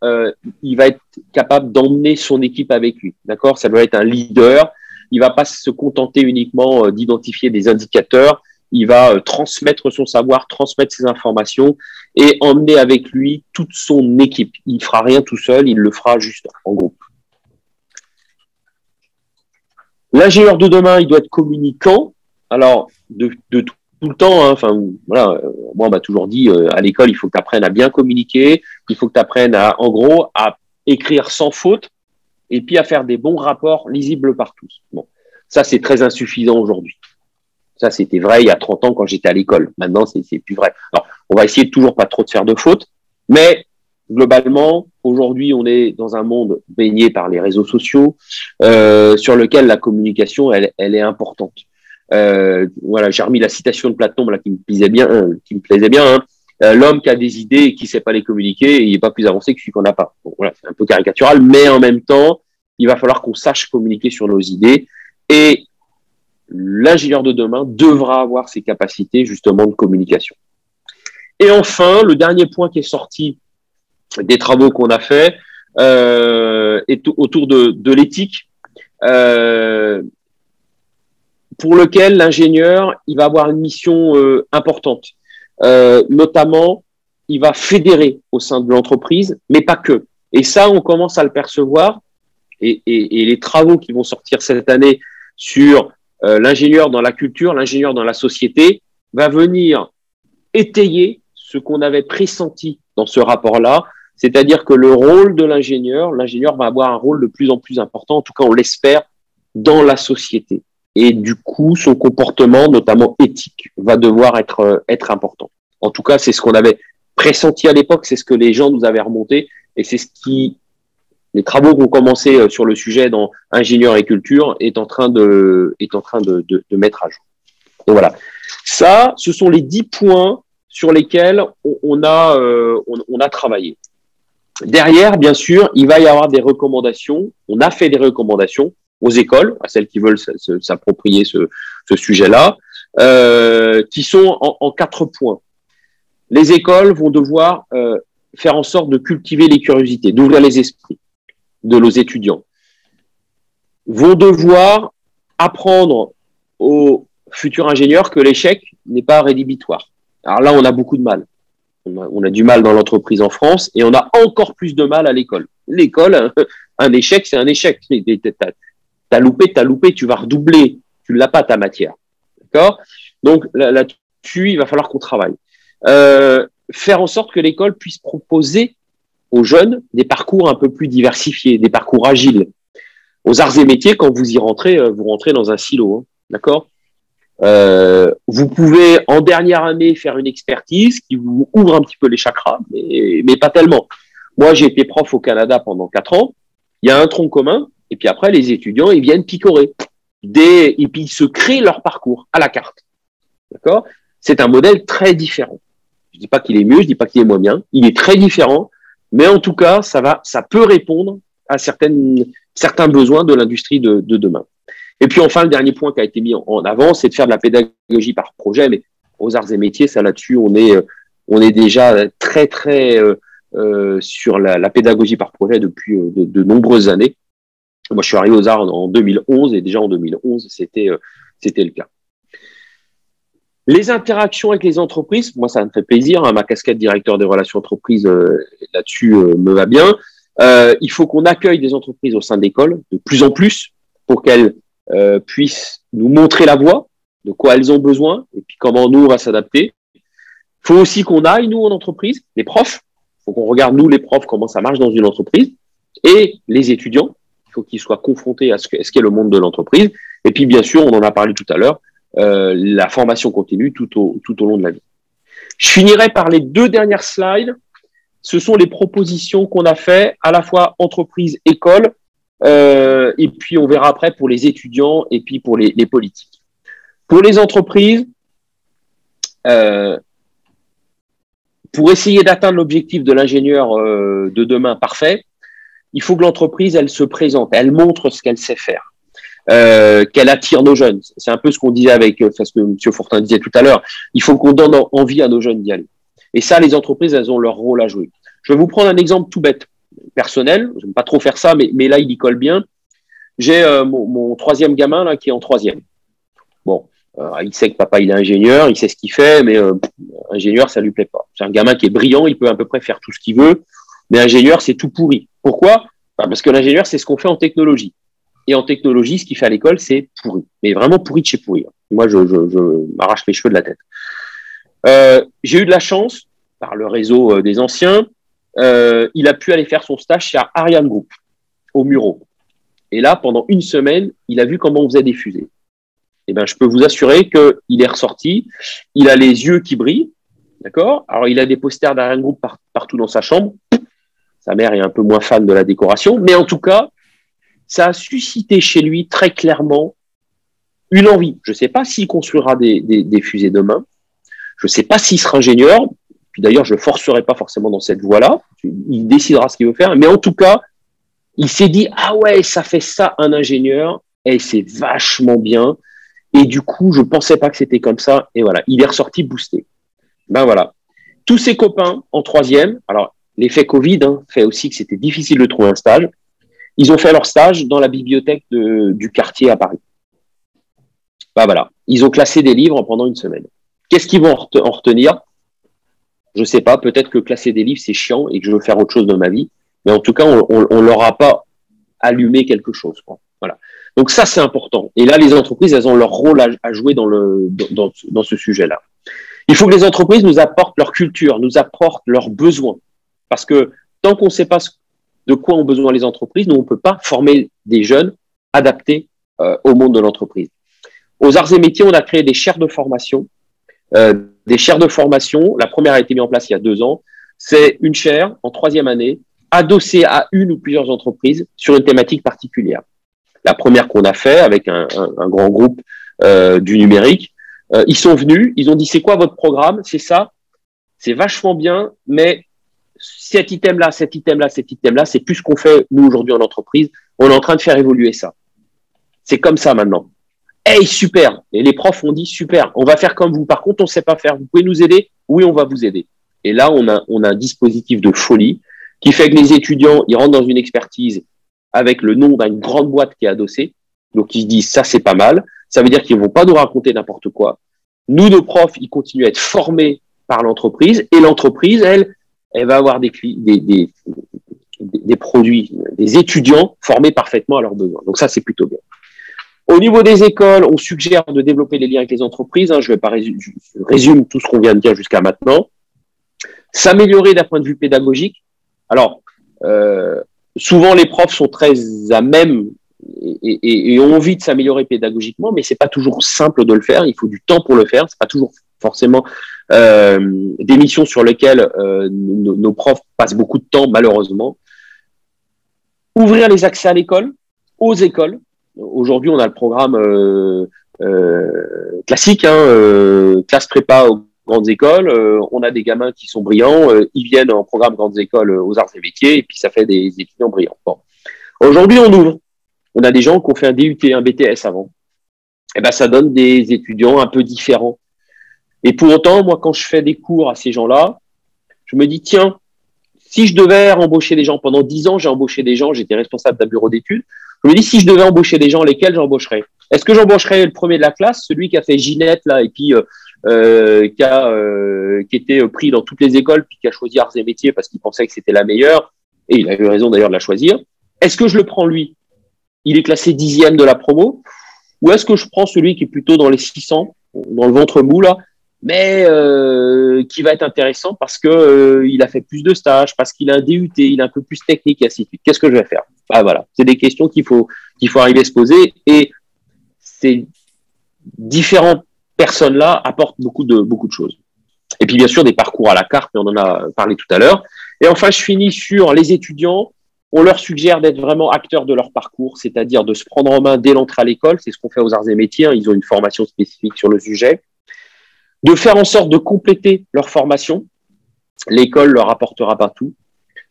il va être capable d'emmener son équipe avec lui. D'accord? Ça doit être un leader. Il ne va pas se contenter uniquement d'identifier des indicateurs. Il va transmettre son savoir, transmettre ses informations et emmener avec lui toute son équipe. Il ne fera rien tout seul, il le fera juste en groupe. L'ingénieur de demain, il doit être communicant. Alors, de tout le temps, hein, enfin, voilà, moi, on m'a toujours dit, à l'école, il faut que tu apprennes à bien communiquer, il faut que tu apprennes en gros, à écrire sans faute et puis à faire des bons rapports lisibles par tous. Bon, ça, c'est très insuffisant aujourd'hui. Ça, c'était vrai il y a 30 ans quand j'étais à l'école. Maintenant, c'est plus vrai. Alors, on va essayer de toujours pas trop de faire de fautes, mais globalement, aujourd'hui, on est dans un monde baigné par les réseaux sociaux, sur lequel la communication, elle est importante. Voilà, j'ai remis la citation de Platon là, qui me plaisait bien. Hein. L'homme qui a des idées et qui sait pas les communiquer, il est pas plus avancé que celui qu'on n'a pas. Bon, voilà, c'est un peu caricatural, mais en même temps, il va falloir qu'on sache communiquer sur nos idées et l'ingénieur de demain devra avoir ces capacités justement de communication. Et enfin, le dernier point qui est sorti des travaux qu'on a fait est autour de l'éthique, pour lequel l'ingénieur il va avoir une mission importante. Notamment, il va fédérer au sein de l'entreprise, mais pas que. Et ça, on commence à le percevoir. Et les travaux qui vont sortir cette année sur l'ingénieur dans la culture, l'ingénieur dans la société, va venir étayer ce qu'on avait pressenti dans ce rapport-là, c'est-à-dire que le rôle de l'ingénieur va avoir un rôle de plus en plus important, en tout cas on l'espère, dans la société. Et du coup, son comportement, notamment éthique, va devoir être important. En tout cas, c'est ce qu'on avait pressenti à l'époque, c'est ce que les gens nous avaient remonté, et c'est ce qui les travaux qu'on commencé sur le sujet dans ingénieur et culture est en train de mettre à jour. Donc voilà. Ça, ce sont les 10 points sur lesquels on a travaillé. Derrière, bien sûr, il va y avoir des recommandations. On a fait des recommandations aux écoles, à celles qui veulent s'approprier ce sujet-là, qui sont en 4 points. Les écoles vont devoir faire en sorte de cultiver les curiosités, d'ouvrir les esprits de nos étudiants. Vont devoir apprendre aux futurs ingénieurs que l'échec n'est pas rédhibitoire. Alors là, on a beaucoup de mal. On a du mal dans l'entreprise en France et on a encore plus de mal à l'école. L'école, un échec, c'est un échec. T'as loupé, tu vas redoubler. Tu ne l'as pas, ta matière. D'accord ? Donc là-dessus, il va falloir qu'on travaille. Faire en sorte que l'école puisse proposer aux jeunes des parcours un peu plus diversifiés, des parcours agiles. Aux arts et métiers, quand vous y rentrez, vous rentrez dans un silo. Hein, d'accord ? Vous pouvez en dernière année faire une expertise qui vous ouvre un petit peu les chakras, mais pas tellement. Moi, j'ai été prof au Canada pendant 4 ans. Il y a un tronc commun, et puis après, les étudiants, ils viennent picorer. Et puis, ils se créent leur parcours à la carte. D'accord ? C'est un modèle très différent. Je dis pas qu'il est mieux, je dis pas qu'il est moins bien. Il est très différent, mais en tout cas, ça peut répondre à certains besoins de l'industrie de demain. Et puis enfin, le dernier point qui a été mis en avant, c'est de faire de la pédagogie par projet. Mais aux arts et métiers, ça là-dessus, on est déjà très sur la pédagogie par projet depuis de nombreuses années. Moi, je suis arrivé aux arts en 2011 et déjà en 2011, c'était le cas. Les interactions avec les entreprises, moi, ça me fait plaisir. Hein, ma casquette directeur des relations entreprises là-dessus me va bien. Il faut qu'on accueille des entreprises au sein de l'école de plus en plus pour qu'elles puissent nous montrer la voie, de quoi elles ont besoin et puis comment nous on va s'adapter. Il faut aussi qu'on aille, nous, en entreprise, les profs. Il faut qu'on regarde, nous, les profs, comment ça marche dans une entreprise. Et les étudiants, il faut qu'ils soient confrontés à ce qu'est le monde de l'entreprise. Et puis, bien sûr, on en a parlé tout à l'heure, la formation continue tout au long de la vie. Je finirai par les 2 dernières slides. Ce sont les propositions qu'on a fait à la fois entreprise, école, et puis on verra après pour les étudiants et puis pour les politiques. Pour les entreprises, pour essayer d'atteindre l'objectif de l'ingénieur de demain parfait, il faut que l'entreprise, elle se présente, elle montre ce qu'elle sait faire. Qu'elle attire nos jeunes. C'est un peu ce qu'on disait avec ce que M. Fortin disait tout à l'heure. Il faut qu'on donne envie à nos jeunes d'y aller. Et ça, les entreprises, elles ont leur rôle à jouer. Je vais vous prendre un exemple tout bête, personnel. Je n'aime pas trop faire ça, mais là, il y colle bien. J'ai mon 3e gamin là qui est en 3e. Bon, il sait que papa il est ingénieur, il sait ce qu'il fait, mais ingénieur, ça lui plaît pas. C'est un gamin qui est brillant, il peut à peu près faire tout ce qu'il veut, mais ingénieur, c'est tout pourri. Pourquoi ? Parce que l'ingénieur, c'est ce qu'on fait en technologie. Et en technologie, ce qu'il fait à l'école, c'est pourri. Mais vraiment pourri de chez pourri. Moi, je m'arrache les cheveux de la tête. J'ai eu de la chance, par le réseau des anciens, il a pu aller faire son stage chez Ariane Group, au Muro. Et là, pendant 1 semaine, il a vu comment on faisait des fusées. Eh ben, je peux vous assurer qu'il est ressorti, il a les yeux qui brillent, d'accord ? Alors, il a des posters d'Ariane Group partout dans sa chambre. Sa mère est un peu moins fan de la décoration, mais en tout cas, ça a suscité chez lui très clairement une envie. Je ne sais pas s'il construira des fusées demain. Je ne sais pas s'il sera ingénieur. Puis d'ailleurs, je ne le forcerai pas forcément dans cette voie-là. Il décidera ce qu'il veut faire. Mais en tout cas, il s'est dit, ah ouais, ça fait ça un ingénieur. Et c'est vachement bien. Et du coup, je ne pensais pas que c'était comme ça. Et voilà, il est ressorti boosté. Ben voilà. Tous ses copains en 3e, alors l'effet Covid fait aussi que c'était difficile de trouver un stage. Ils ont fait leur stage dans la bibliothèque du quartier à Paris. Ben voilà. Ils ont classé des livres pendant 1 semaine. Qu'est-ce qu'ils vont en retenir ? Je ne sais pas. Peut-être que classer des livres, c'est chiant et que je veux faire autre chose dans ma vie. Mais en tout cas, on leur a pas allumé quelque chose, quoi. Voilà. Donc ça, c'est important. Et là, les entreprises, elles ont leur rôle à jouer dans ce sujet-là. Il faut que les entreprises nous apportent leur culture, nous apportent leurs besoins. Parce que tant qu'on ne sait pas de quoi ont besoin les entreprises, nous, on ne peut pas former des jeunes adaptés au monde de l'entreprise. Aux arts et métiers, on a créé des chaires de formation. La première a été mise en place il y a 2 ans. C'est une chaire en 3e année adossés à une ou plusieurs entreprises sur une thématique particulière. La première qu'on a fait avec un grand groupe du numérique, ils sont venus, ils ont dit c'est quoi votre programme? C'est ça, c'est vachement bien, mais cet item-là, cet item-là, cet item-là, c'est plus ce qu'on fait nous aujourd'hui en entreprise. On est en train de faire évoluer ça. C'est comme ça maintenant. Hey, super! Et les profs ont dit super, on va faire comme vous. Par contre, on ne sait pas faire. Vous pouvez nous aider? Oui, on va vous aider. Et là, on a un dispositif de folie qui fait que les étudiants, ils rentrent dans une expertise avec le nom d'une grande boîte qui est adossée. Donc, ils se disent, ça, c'est pas mal. Ça veut dire qu'ils ne vont pas nous raconter n'importe quoi. Nous, nos profs, ils continuent à être formés par l'entreprise. Et l'entreprise, elle va avoir des produits, des étudiants formés parfaitement à leurs besoins. Donc, ça, c'est plutôt bien. Au niveau des écoles, on suggère de développer les liens avec les entreprises. Je vais pas résume tout ce qu'on vient de dire jusqu'à maintenant. S'améliorer d'un point de vue pédagogique. Alors, souvent les profs sont très à même et ont envie de s'améliorer pédagogiquement, mais c'est pas toujours simple de le faire. Il faut du temps pour le faire. C'est pas toujours forcément des missions sur lesquelles nos profs passent beaucoup de temps, malheureusement. Ouvrir les accès à l'école, aux écoles. Aujourd'hui, on a le programme classique, classe prépa aux grandes écoles. On a des gamins qui sont brillants, ils viennent en programme grandes écoles aux arts et métiers, et puis ça fait des étudiants brillants. Bon. Aujourd'hui, on ouvre. On a des gens qui ont fait un DUT, un BTS avant. Et ben, ça donne des étudiants un peu différents. Et pour autant, moi, quand je fais des cours à ces gens-là, je me dis, tiens, si je devais embaucher des gens, pendant 10 ans, j'ai embauché des gens, j'étais responsable d'un bureau d'études. Je me dis, si je devais embaucher des gens, lesquels j'embaucherais? Est-ce que j'embaucherais le premier de la classe, celui qui a fait Ginette, là, et puis qui était pris dans toutes les écoles, puis qui a choisi arts et métiers parce qu'il pensait que c'était la meilleure, et il a eu raison d'ailleurs de la choisir. Est-ce que je le prends lui? Il est classé 10e de la promo, ou est-ce que je prends celui qui est plutôt dans les 600, dans le ventre mou, là, mais qui va être intéressant parce que il a fait plus de stages, parce qu'il a un DUT, il est un peu plus technique, et ainsi de suite. Qu'est-ce que je vais faire? Ah, voilà, c'est des questions qu'il faut arriver à se poser, et ces différentes personnes-là apportent beaucoup de choses. Et puis bien sûr des parcours à la carte, mais on en a parlé tout à l'heure. Et enfin, je finis sur les étudiants. On leur suggère d'être vraiment acteurs de leur parcours, c'est-à-dire de se prendre en main dès l'entrée à l'école. C'est ce qu'on fait aux arts et métiers. Ils ont une formation spécifique sur le sujet. De faire en sorte de compléter leur formation. L'école leur apportera pas tout.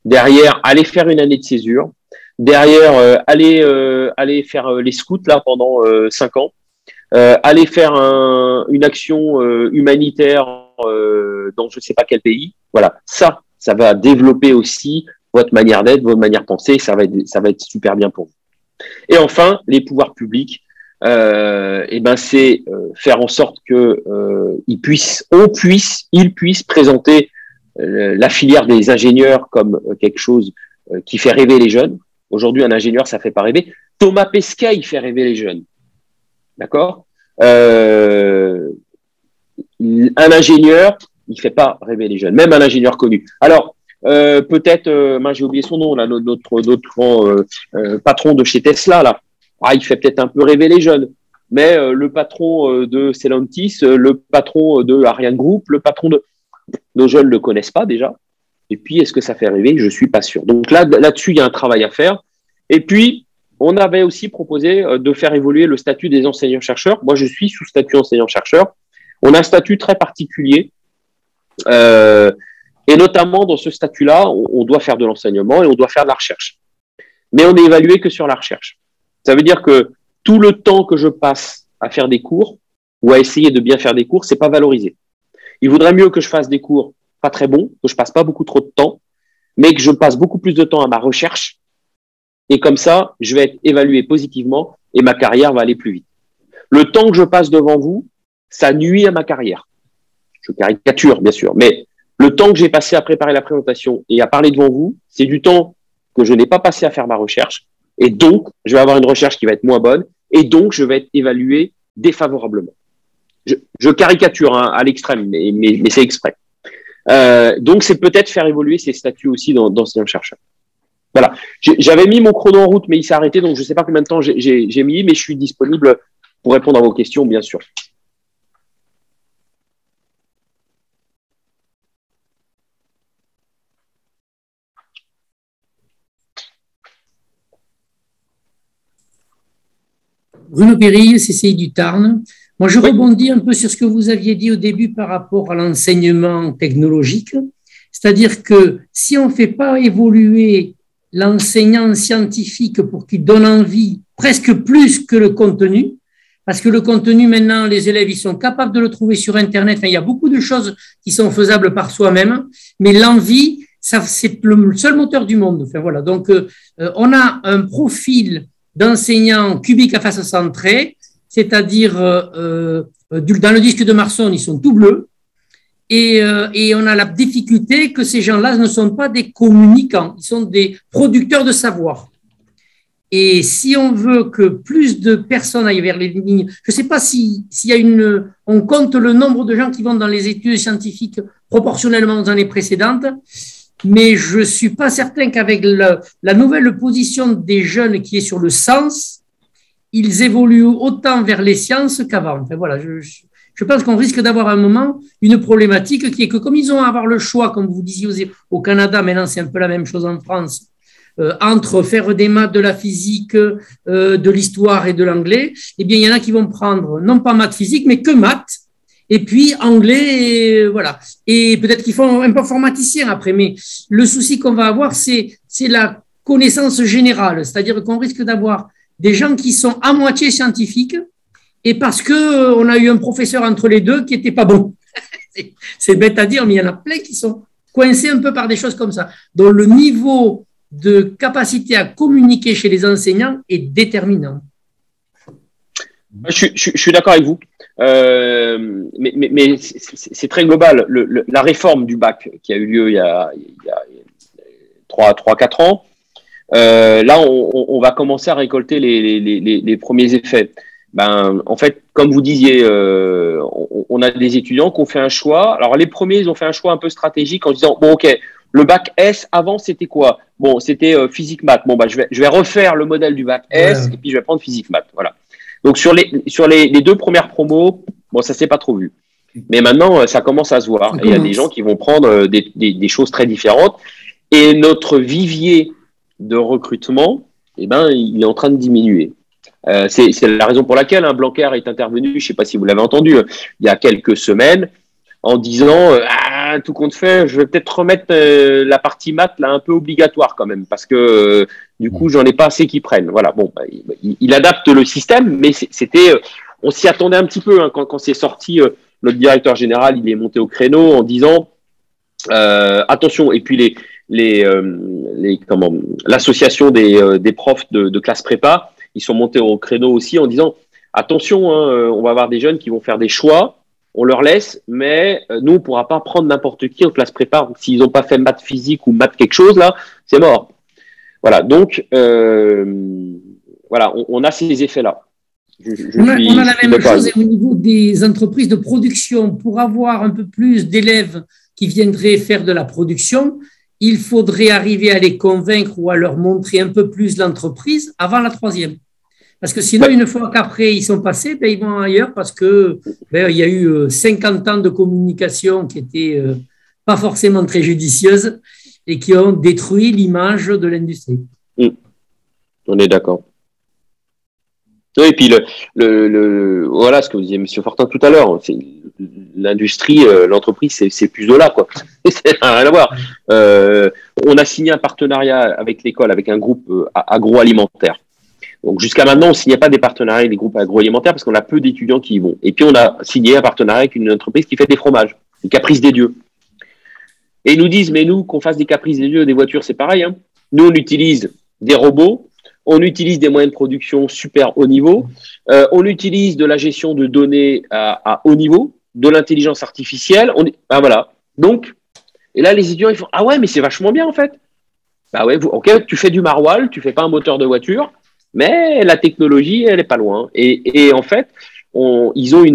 Derrière, aller faire une année de césure. Derrière, aller faire les scouts là pendant 5 ans. Aller faire une action humanitaire dans je ne sais pas quel pays. Voilà, ça va développer aussi votre manière d'être, votre manière de penser. Ça va être super bien pour vous. Et enfin, les pouvoirs publics, c'est faire en sorte que ils puissent présenter la filière des ingénieurs comme quelque chose qui fait rêver les jeunes. Aujourd'hui, un ingénieur, ça fait pas rêver. Thomas Pesquet, il fait rêver les jeunes. D'accord? Un ingénieur, il fait pas rêver les jeunes, même un ingénieur connu. Alors, peut-être, j'ai oublié son nom, là, notre patron de chez Tesla, là. Ah, il fait peut-être un peu rêver les jeunes. Mais le patron de Stellantis, le patron de Ariane Group, le patron de... Nos jeunes ne le connaissent pas déjà. Et puis, est-ce que ça fait rêver? Je suis pas sûr. Donc là-dessus, il y a un travail à faire. Et puis, on avait aussi proposé de faire évoluer le statut des enseignants-chercheurs. Moi, je suis sous statut enseignant-chercheur. On a un statut très particulier. Et notamment, dans ce statut-là, on doit faire de l'enseignement et on doit faire de la recherche. Mais on n'est évalué que sur la recherche. Ça veut dire que tout le temps que je passe à faire des cours ou à essayer de bien faire des cours, c'est pas valorisé. Il vaudrait mieux que je fasse des cours pas très bons, que je passe pas beaucoup trop de temps, mais que je passe beaucoup plus de temps à ma recherche. Et comme ça, je vais être évalué positivement et ma carrière va aller plus vite. Le temps que je passe devant vous, ça nuit à ma carrière. Je caricature, bien sûr, mais le temps que j'ai passé à préparer la présentation et à parler devant vous, c'est du temps que je n'ai pas passé à faire ma recherche. Et donc, je vais avoir une recherche qui va être moins bonne et donc, je vais être évalué défavorablement. Je caricature à l'extrême, mais c'est exprès. Donc, c'est peut-être faire évoluer ces statuts aussi d'enseignants-chercheurs. Voilà. J'avais mis mon chrono en route, mais il s'est arrêté, donc je ne sais pas combien de temps j'ai mis, mais je suis disponible pour répondre à vos questions, bien sûr. Bruno Pérille, CCI du Tarn. Moi, je rebondis un peu sur ce que vous aviez dit au début par rapport à l'enseignement technologique. C'est-à-dire que si on ne fait pas évoluer l'enseignant scientifique pour qu'il donne envie, presque plus que le contenu, parce que le contenu, maintenant, les élèves, ils sont capables de le trouver sur Internet. Enfin, il y a beaucoup de choses qui sont faisables par soi-même, mais l'envie, ça, c'est le seul moteur du monde. Enfin, voilà. Donc, on a un profil d'enseignant cubique à face centrée, c'est-à-dire dans le disque de Marson, ils sont tout bleus, et on a la difficulté que ces gens-là ne sont pas des communicants, ils sont des producteurs de savoir. Et si on veut que plus de personnes aillent vers les lignes, je ne sais pas s'il y a on compte le nombre de gens qui vont dans les études scientifiques proportionnellement aux années précédentes, mais je ne suis pas certain qu'avec la nouvelle position des jeunes qui est sur le sens, ils évoluent autant vers les sciences qu'avant. Enfin, voilà, je pense qu'on risque d'avoir à un moment une problématique qui est que comme ils ont à avoir le choix, comme vous disiez au Canada, maintenant c'est un peu la même chose en France, entre faire des maths, de la physique, de l'histoire et de l'anglais, eh bien il y en a qui vont prendre non pas maths, physique, mais que maths, et puis anglais, et voilà. Et peut-être qu'ils font un peu informaticien après, mais le souci qu'on va avoir, c'est la connaissance générale, c'est-à-dire qu'on risque d'avoir des gens qui sont à moitié scientifiques, et parce que on a eu un professeur entre les deux qui était pas bon. C'est bête à dire, mais il y en a plein qui sont coincés un peu par des choses comme ça. Donc le niveau de capacité à communiquer chez les enseignants est déterminant. Je suis d'accord avec vous, mais c'est très global. La réforme du bac qui a eu lieu il y a 3-4 ans, là on va commencer à récolter les premiers effets. En fait, comme vous disiez, on a des étudiants qui ont fait un choix. Alors les premiers, ils ont fait un choix un peu stratégique en disant bon, ok, le bac S avant c'était quoi? Bon, c'était physique maths. Bon, je vais refaire le modèle du bac S et puis je vais prendre physique maths. Voilà. Donc sur les 2 premières promos, bon, ça s'est pas trop vu. Mais maintenant, ça commence à se voir. Il y a des gens qui vont prendre des choses très différentes. Et notre vivier de recrutement, il est en train de diminuer. C'est la raison pour laquelle Blanquer est intervenu, je ne sais pas si vous l'avez entendu, il y a quelques semaines, en disant tout compte fait, je vais peut-être remettre la partie maths là un peu obligatoire quand même, parce que du coup, j'en ai pas assez qui prennent. Voilà, bon, il adapte le système, mais on s'y attendait un petit peu quand c'est sorti. Notre directeur général, il est monté au créneau en disant attention. Et puis l'association des profs de classe prépa, ils sont montés au créneau aussi en disant attention, on va avoir des jeunes qui vont faire des choix, on leur laisse, mais nous, on ne pourra pas prendre n'importe qui en classe prépa. S'ils n'ont pas fait maths physique ou maths quelque chose, là, c'est mort. Voilà, donc, voilà, on a ces effets-là. On a la même chose au niveau des entreprises de production. Pour avoir un peu plus d'élèves qui viendraient faire de la production, il faudrait arriver à les convaincre ou à leur montrer un peu plus l'entreprise avant la 3e. Parce que sinon, une fois qu'après ils sont passés, ils vont ailleurs parce que il y a eu 50 ans de communication qui n'étaient pas forcément très judicieuses et qui ont détruit l'image de l'industrie. On est d'accord. Oui, et puis voilà ce que vous disiez, M. Fortin, tout à l'heure, l'industrie, l'entreprise, c'est plus de là, quoi. Ça n'a rien à voir. On a signé un partenariat avec l'école, avec un groupe agroalimentaire. Donc, jusqu'à maintenant, on ne signait pas des partenariats avec des groupes agroalimentaires parce qu'on a peu d'étudiants qui y vont. Et puis, on a signé un partenariat avec une entreprise qui fait des fromages, les Caprices des Dieux. Et ils nous disent, mais nous, qu'on fasse des Caprices des Dieux, des voitures, c'est pareil. Nous, on utilise des robots, on utilise des moyens de production super haut niveau, on utilise de la gestion de données à haut niveau, de l'intelligence artificielle. Voilà. Donc, et là, les étudiants, ils font, ah ouais, mais c'est vachement bien, en fait. Bah ouais, ok, tu fais du maroilles, tu fais pas un moteur de voiture, mais la technologie, elle est pas loin. Et en fait, ils ont eu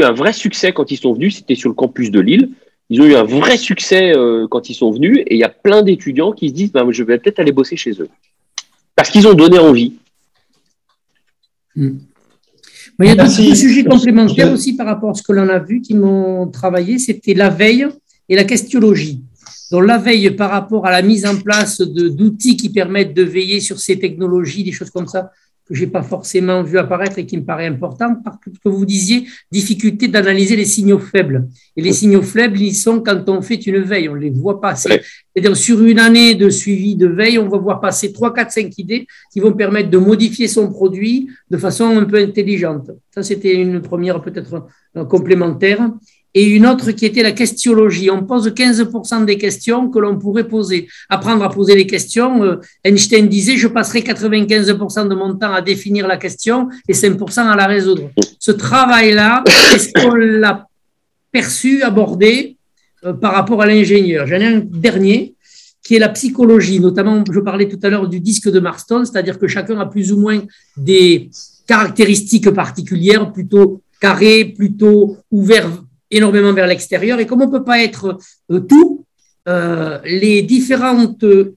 un vrai succès quand ils sont venus. C'était sur le campus de Lille. Ils ont eu un vrai succès quand ils sont venus. Et il y a plein d'étudiants qui se disent, je vais peut-être aller bosser chez eux. Parce qu'ils ont donné envie. Il y a d'autres sujets complémentaires aussi par rapport à ce que l'on a vu qui m'ont travaillé. C'était la veille et la questiologie. Donc, la veille par rapport à la mise en place d'outils qui permettent de veiller sur ces technologies, des choses comme ça, que je n'ai pas forcément vu apparaître et qui me paraît important, parce que vous disiez difficulté d'analyser les signaux faibles. Et les signaux faibles, ils sont quand on fait une veille, on ne les voit pas. C'est-à-dire sur une année de suivi de veille, on va voir passer 3, 4, 5 idées qui vont permettre de modifier son produit de façon un peu intelligente. Ça, c'était une première peut-être complémentaire. Et une autre qui était la questiologie. On pose 15% des questions que l'on pourrait poser. Apprendre à poser les questions, Einstein disait, je passerai 95% de mon temps à définir la question et 5% à la résoudre. Ce travail-là, est-ce qu'on l'a perçu, abordé par rapport à l'ingénieur? J'en ai un dernier qui est la psychologie. Notamment, je parlais tout à l'heure du disque de Marston, c'est-à-dire que chacun a plus ou moins des caractéristiques particulières, plutôt carré, plutôt ouvert énormément vers l'extérieur, et comme on ne peut pas être tout, les différents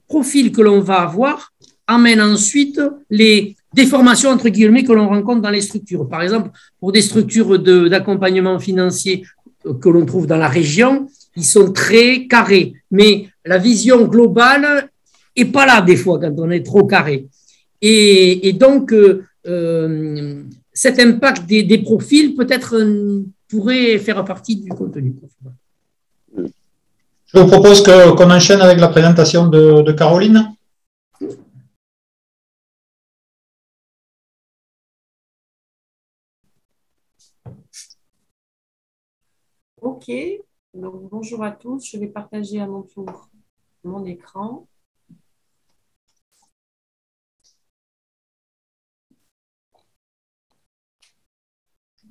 profils que l'on va avoir amènent ensuite les déformations entre guillemets que l'on rencontre dans les structures. Par exemple, pour des structures d'accompagnement financier que l'on trouve dans la région, ils sont très carrés, mais la vision globale n'est pas là des fois quand on est trop carré. Et donc, cet impact des profils peut-être pourrait faire partie du contenu. Je vous propose qu'on enchaîne avec la présentation de Caroline. Ok, donc bonjour à tous. Je vais partager à mon tour mon écran.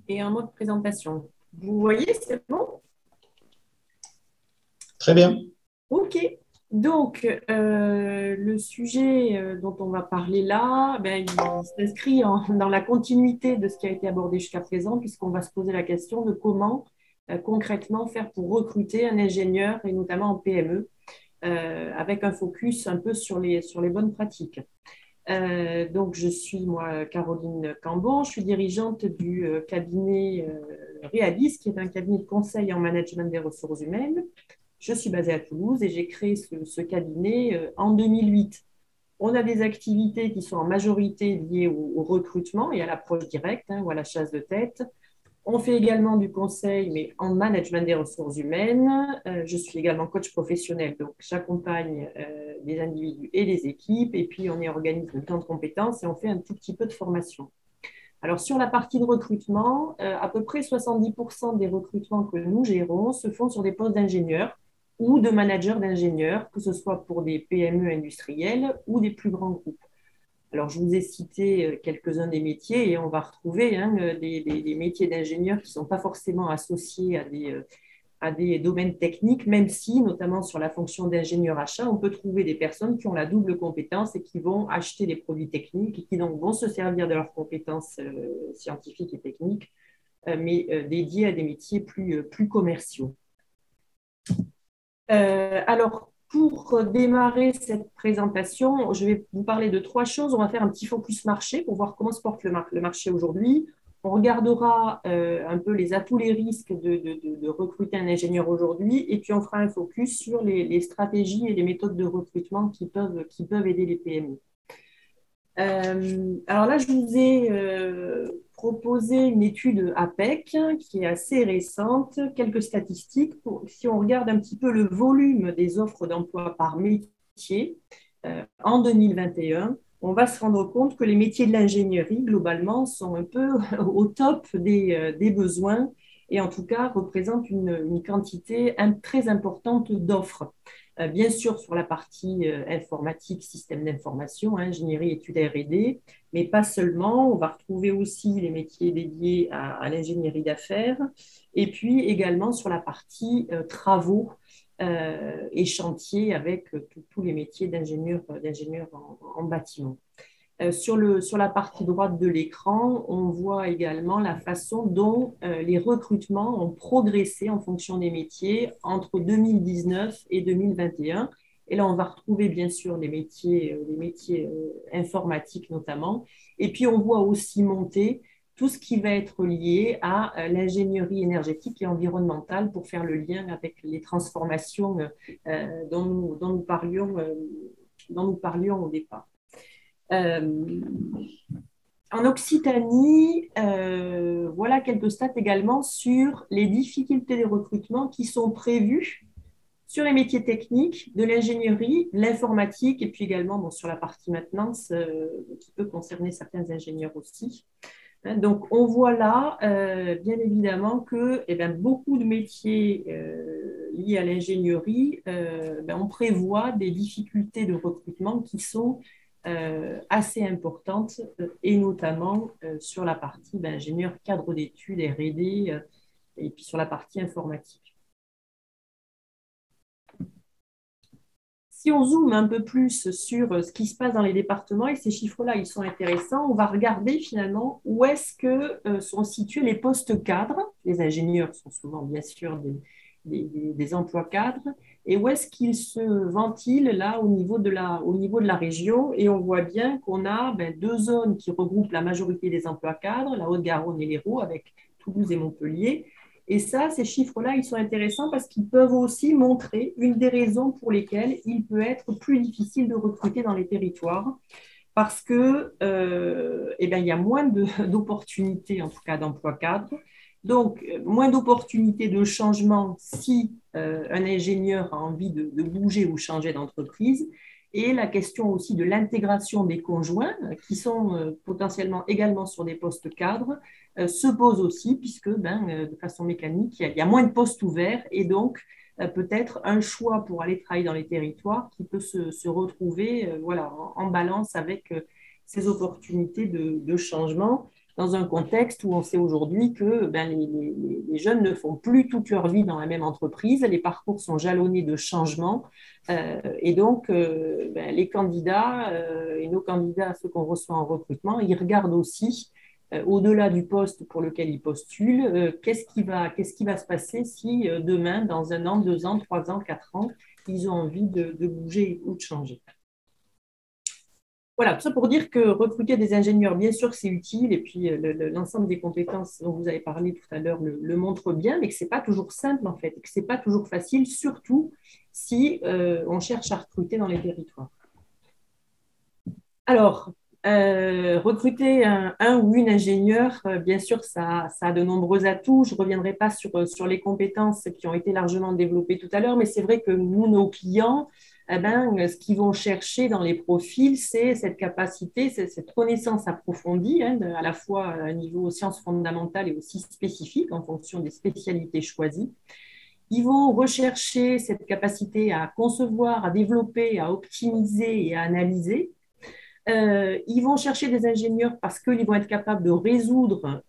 Et un mode présentation. Vous voyez, c'est bon? Très bien. Ok. Donc, le sujet dont on va parler là, il s'inscrit dans la continuité de ce qui a été abordé jusqu'à présent, puisqu'on va se poser la question de comment concrètement faire pour recruter un ingénieur, et notamment en PME, avec un focus un peu sur les bonnes pratiques. Donc, je suis, moi, Caroline Cambon, je suis dirigeante du cabinet Realis, qui est un cabinet de conseil en management des ressources humaines. Je suis basée à Toulouse et j'ai créé ce cabinet en 2008. On a des activités qui sont en majorité liées au recrutement et à l'approche directe, ou à la chasse de tête. On fait également du conseil, mais en management des ressources humaines. Je suis également coach professionnel, donc j'accompagne les individus et les équipes. Et puis, on est organisme de temps de compétences et on fait un tout petit peu de formation. Alors, sur la partie de recrutement, à peu près 70% des recrutements que nous gérons se font sur des postes d'ingénieurs ou de managers d'ingénieurs, que ce soit pour des PME industrielles ou des plus grands groupes. Alors, je vous ai cité quelques-uns des métiers et on va retrouver des métiers d'ingénieurs qui ne sont pas forcément associés à des domaines techniques, même si, notamment sur la fonction d'ingénieur achat, on peut trouver des personnes qui ont la double compétence et qui vont acheter des produits techniques et qui donc vont se servir de leurs compétences scientifiques et techniques, mais dédiées à des métiers plus commerciaux. Alors, pour démarrer cette présentation, je vais vous parler de 3 choses. On va faire un petit focus marché pour voir comment se porte le marché aujourd'hui. On regardera un peu les atouts, les risques de recruter un ingénieur aujourd'hui. Et puis, on fera un focus sur les stratégies et les méthodes de recrutement qui peuvent aider les PME. Alors là, je vous ai proposé une étude APEC qui est assez récente, quelques statistiques. Si on regarde un petit peu le volume des offres d'emploi par métier en 2021, on va se rendre compte que les métiers de l'ingénierie, globalement, sont un peu au top des besoins et en tout cas représentent une quantité très importante d'offres. Bien sûr, sur la partie informatique, système d'information, ingénierie, études R&D, mais pas seulement. On va retrouver aussi les métiers dédiés à l'ingénierie d'affaires et puis également sur la partie travaux et chantiers avec tous les métiers d'ingénieurs en bâtiment. Sur la partie droite de l'écran, on voit également la façon dont les recrutements ont progressé en fonction des métiers entre 2019 et 2021. Et là, on va retrouver bien sûr les métiers informatiques notamment. Et puis, on voit aussi monter tout ce qui va être lié à l'ingénierie énergétique et environnementale pour faire le lien avec les transformations dont nous parlions au départ. En Occitanie, voilà quelques stats également sur les difficultés de recrutement qui sont prévues sur les métiers techniques, de l'ingénierie, de l'informatique et puis également sur la partie maintenance qui peut concerner certains ingénieurs aussi. Donc, on voit là, bien évidemment, que beaucoup de métiers liés à l'ingénierie, on prévoit des difficultés de recrutement qui sont assez importantes et notamment sur la partie ingénieur cadre d'études, R&D et puis sur la partie informatique. Si on zoome un peu plus sur ce qui se passe dans les départements, et ces chiffres-là, ils sont intéressants, on va regarder finalement où est-ce que sont situés les postes cadres. Les ingénieurs sont souvent, bien sûr, des emplois cadres. Et où est-ce qu'ils se ventilent là au niveau de la région. Et on voit bien qu'on a deux zones qui regroupent la majorité des emplois cadres, la Haute-Garonne et l'Hérault, avec Toulouse et Montpellier. Et ça, ces chiffres-là, ils sont intéressants parce qu'ils peuvent aussi montrer une des raisons pour lesquelles il peut être plus difficile de recruter dans les territoires parce que, il y a moins d'opportunités, en tout cas d'emploi cadre. Donc, moins d'opportunités de changement si un ingénieur a envie de bouger ou changer d'entreprise. Et la question aussi de l'intégration des conjoints, qui sont potentiellement également sur des postes cadres, se pose aussi, puisque de façon mécanique, il y a moins de postes ouverts et donc peut-être un choix pour aller travailler dans les territoires qui peut se retrouver en balance avec ces opportunités de changement dans un contexte où on sait aujourd'hui que les jeunes ne font plus toute leur vie dans la même entreprise, les parcours sont jalonnés de changements et donc les candidats et nos candidats, ceux qu'on reçoit en recrutement, ils regardent aussi au-delà du poste pour lequel ils postulent, qu'est-ce qui va se passer si demain, dans 1 an, 2 ans, 3 ans, 4 ans, ils ont envie de bouger ou de changer. Voilà, tout ça pour dire que recruter des ingénieurs, bien sûr, c'est utile, et puis l'ensemble des compétences dont vous avez parlé tout à l'heure le montre bien, mais que ce n'est pas toujours simple, en fait, et que ce n'est pas toujours facile, surtout si on cherche à recruter dans les territoires. Alors, recruter un ou une ingénieur, bien sûr, ça a de nombreux atouts. Je ne reviendrai pas sur les compétences qui ont été largement développées tout à l'heure, mais c'est vrai que nous, nos clients, ce qu'ils vont chercher dans les profils, c'est cette capacité, cette connaissance approfondie, à la fois à un niveau sciences fondamentales et aussi spécifique en fonction des spécialités choisies. Ils vont rechercher cette capacité à concevoir, à développer, à optimiser et à analyser. Ils vont chercher des ingénieurs parce qu'ils vont être capables de résoudre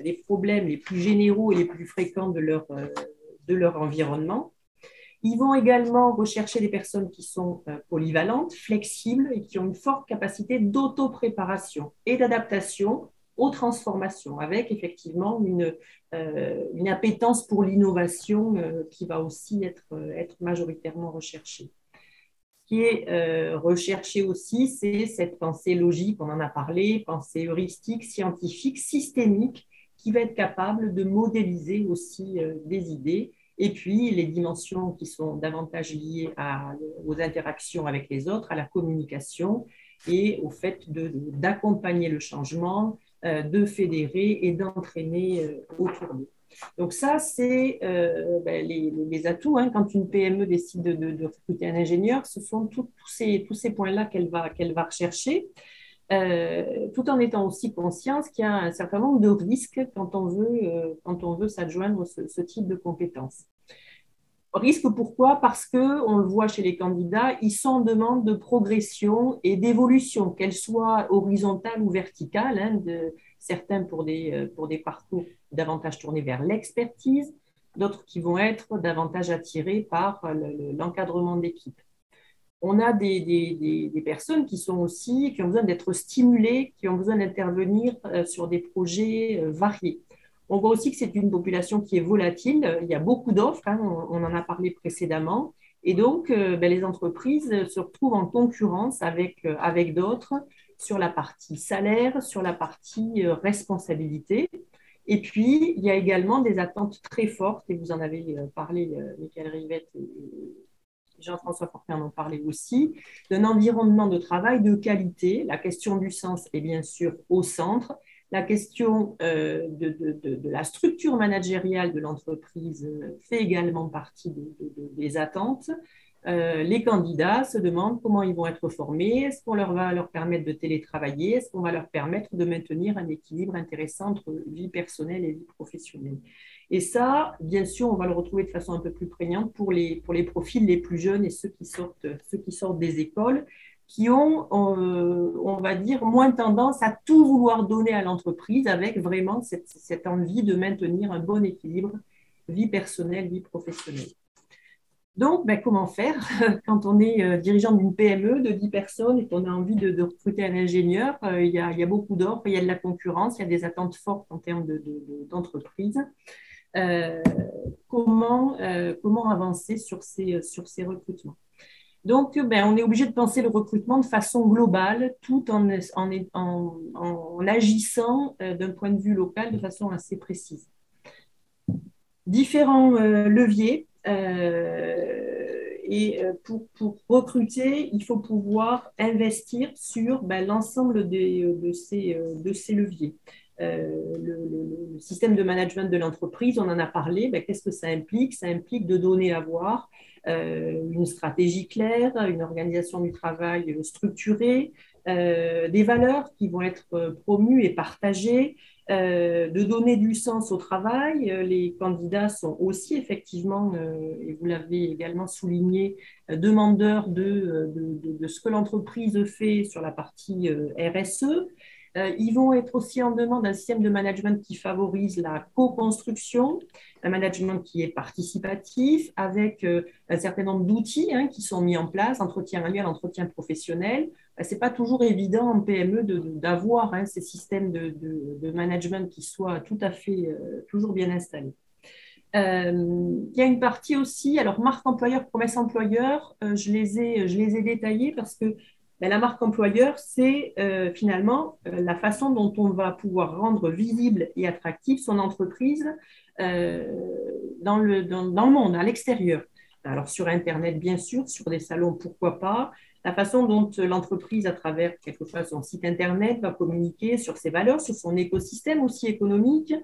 les problèmes les plus généraux et les plus fréquents de leur environnement. Ils vont également rechercher des personnes qui sont polyvalentes, flexibles et qui ont une forte capacité d'auto-préparation et d'adaptation aux transformations, avec effectivement une appétence pour l'innovation qui va aussi être majoritairement recherchée. Ce qui est recherché aussi, c'est cette pensée logique, on en a parlé, pensée heuristique, scientifique, systémique, qui va être capable de modéliser aussi des idées. Et puis, les dimensions qui sont davantage liées aux interactions avec les autres, à la communication et au fait d'accompagner le changement, de fédérer et d'entraîner autour d'eux. Donc ça, c'est les atouts. Quand une PME décide de recruter un ingénieur, ce sont tous ces points-là qu'elle va rechercher, tout en étant aussi consciente qu'il y a un certain nombre de risques quand on veut s'adjoindre ce type de compétences. Risque pourquoi? Parce qu'on le voit chez les candidats, ils sont en demande de progression et d'évolution, qu'elle soit horizontale ou verticale, certains pour des parcours davantage tournés vers l'expertise, d'autres qui vont être davantage attirés par l'encadrement d'équipe. On a des personnes qui ont besoin d'être stimulées, qui ont besoin d'intervenir sur des projets variés. On voit aussi que c'est une population qui est volatile. Il y a beaucoup d'offres, on en a parlé précédemment. Et donc, les entreprises se retrouvent en concurrence avec d'autres sur la partie salaire, sur la partie responsabilité. Et puis, il y a également des attentes très fortes, et vous en avez parlé, Michael Rivette Jean-François Fortin en parlait aussi, d'un environnement de travail de qualité. La question du sens est bien sûr au centre. La question de la structure managériale de l'entreprise fait également partie des attentes. Les candidats se demandent comment ils vont être formés, est-ce qu'on va leur permettre de télétravailler, est-ce qu'on va leur permettre de maintenir un équilibre intéressant entre vie personnelle et vie professionnelle. Et ça, bien sûr, on va le retrouver de façon un peu plus prégnante pour les profils les plus jeunes et ceux qui sortent des écoles, qui ont, on va dire, moins tendance à tout vouloir donner à l'entreprise avec vraiment cette envie de maintenir un bon équilibre vie personnelle, vie professionnelle. Donc, comment faire quand on est dirigeant d'une PME de 10 personnes et qu'on a envie de recruter un ingénieur? Il y a beaucoup d'offres, il y a de la concurrence, il y a des attentes fortes en termes d'entreprise. Comment avancer sur ces recrutements? Donc, on est obligé de penser le recrutement de façon globale, tout en agissant d'un point de vue local de façon assez précise. Différents leviers. Pour recruter, il faut pouvoir investir sur l'ensemble de ces leviers. Le système de management de l'entreprise, on en a parlé, qu'est-ce que ça implique? Ça implique de donner à voir une stratégie claire, une organisation du travail structurée, des valeurs qui vont être promues et partagées, de donner du sens au travail. Les candidats sont aussi effectivement, et vous l'avez également souligné, demandeurs de ce que l'entreprise fait sur la partie RSE. Ils vont être aussi en demande d'un système de management qui favorise la co-construction, un management qui est participatif, avec un certain nombre d'outils qui sont mis en place, entretien annuel, entretien professionnel. Ce n'est pas toujours évident en PME d'avoir ces systèmes de management qui soient tout à fait toujours bien installés. Il y a une partie aussi, alors marque employeur, promesse employeur, je les ai détaillées parce que la marque employeur, c'est finalement la façon dont on va pouvoir rendre visible et attractive son entreprise dans le monde, à l'extérieur. Alors sur Internet, bien sûr, sur des salons, pourquoi pas. La façon dont l'entreprise, à travers quelquefois son site Internet, va communiquer sur ses valeurs, sur son écosystème aussi économique,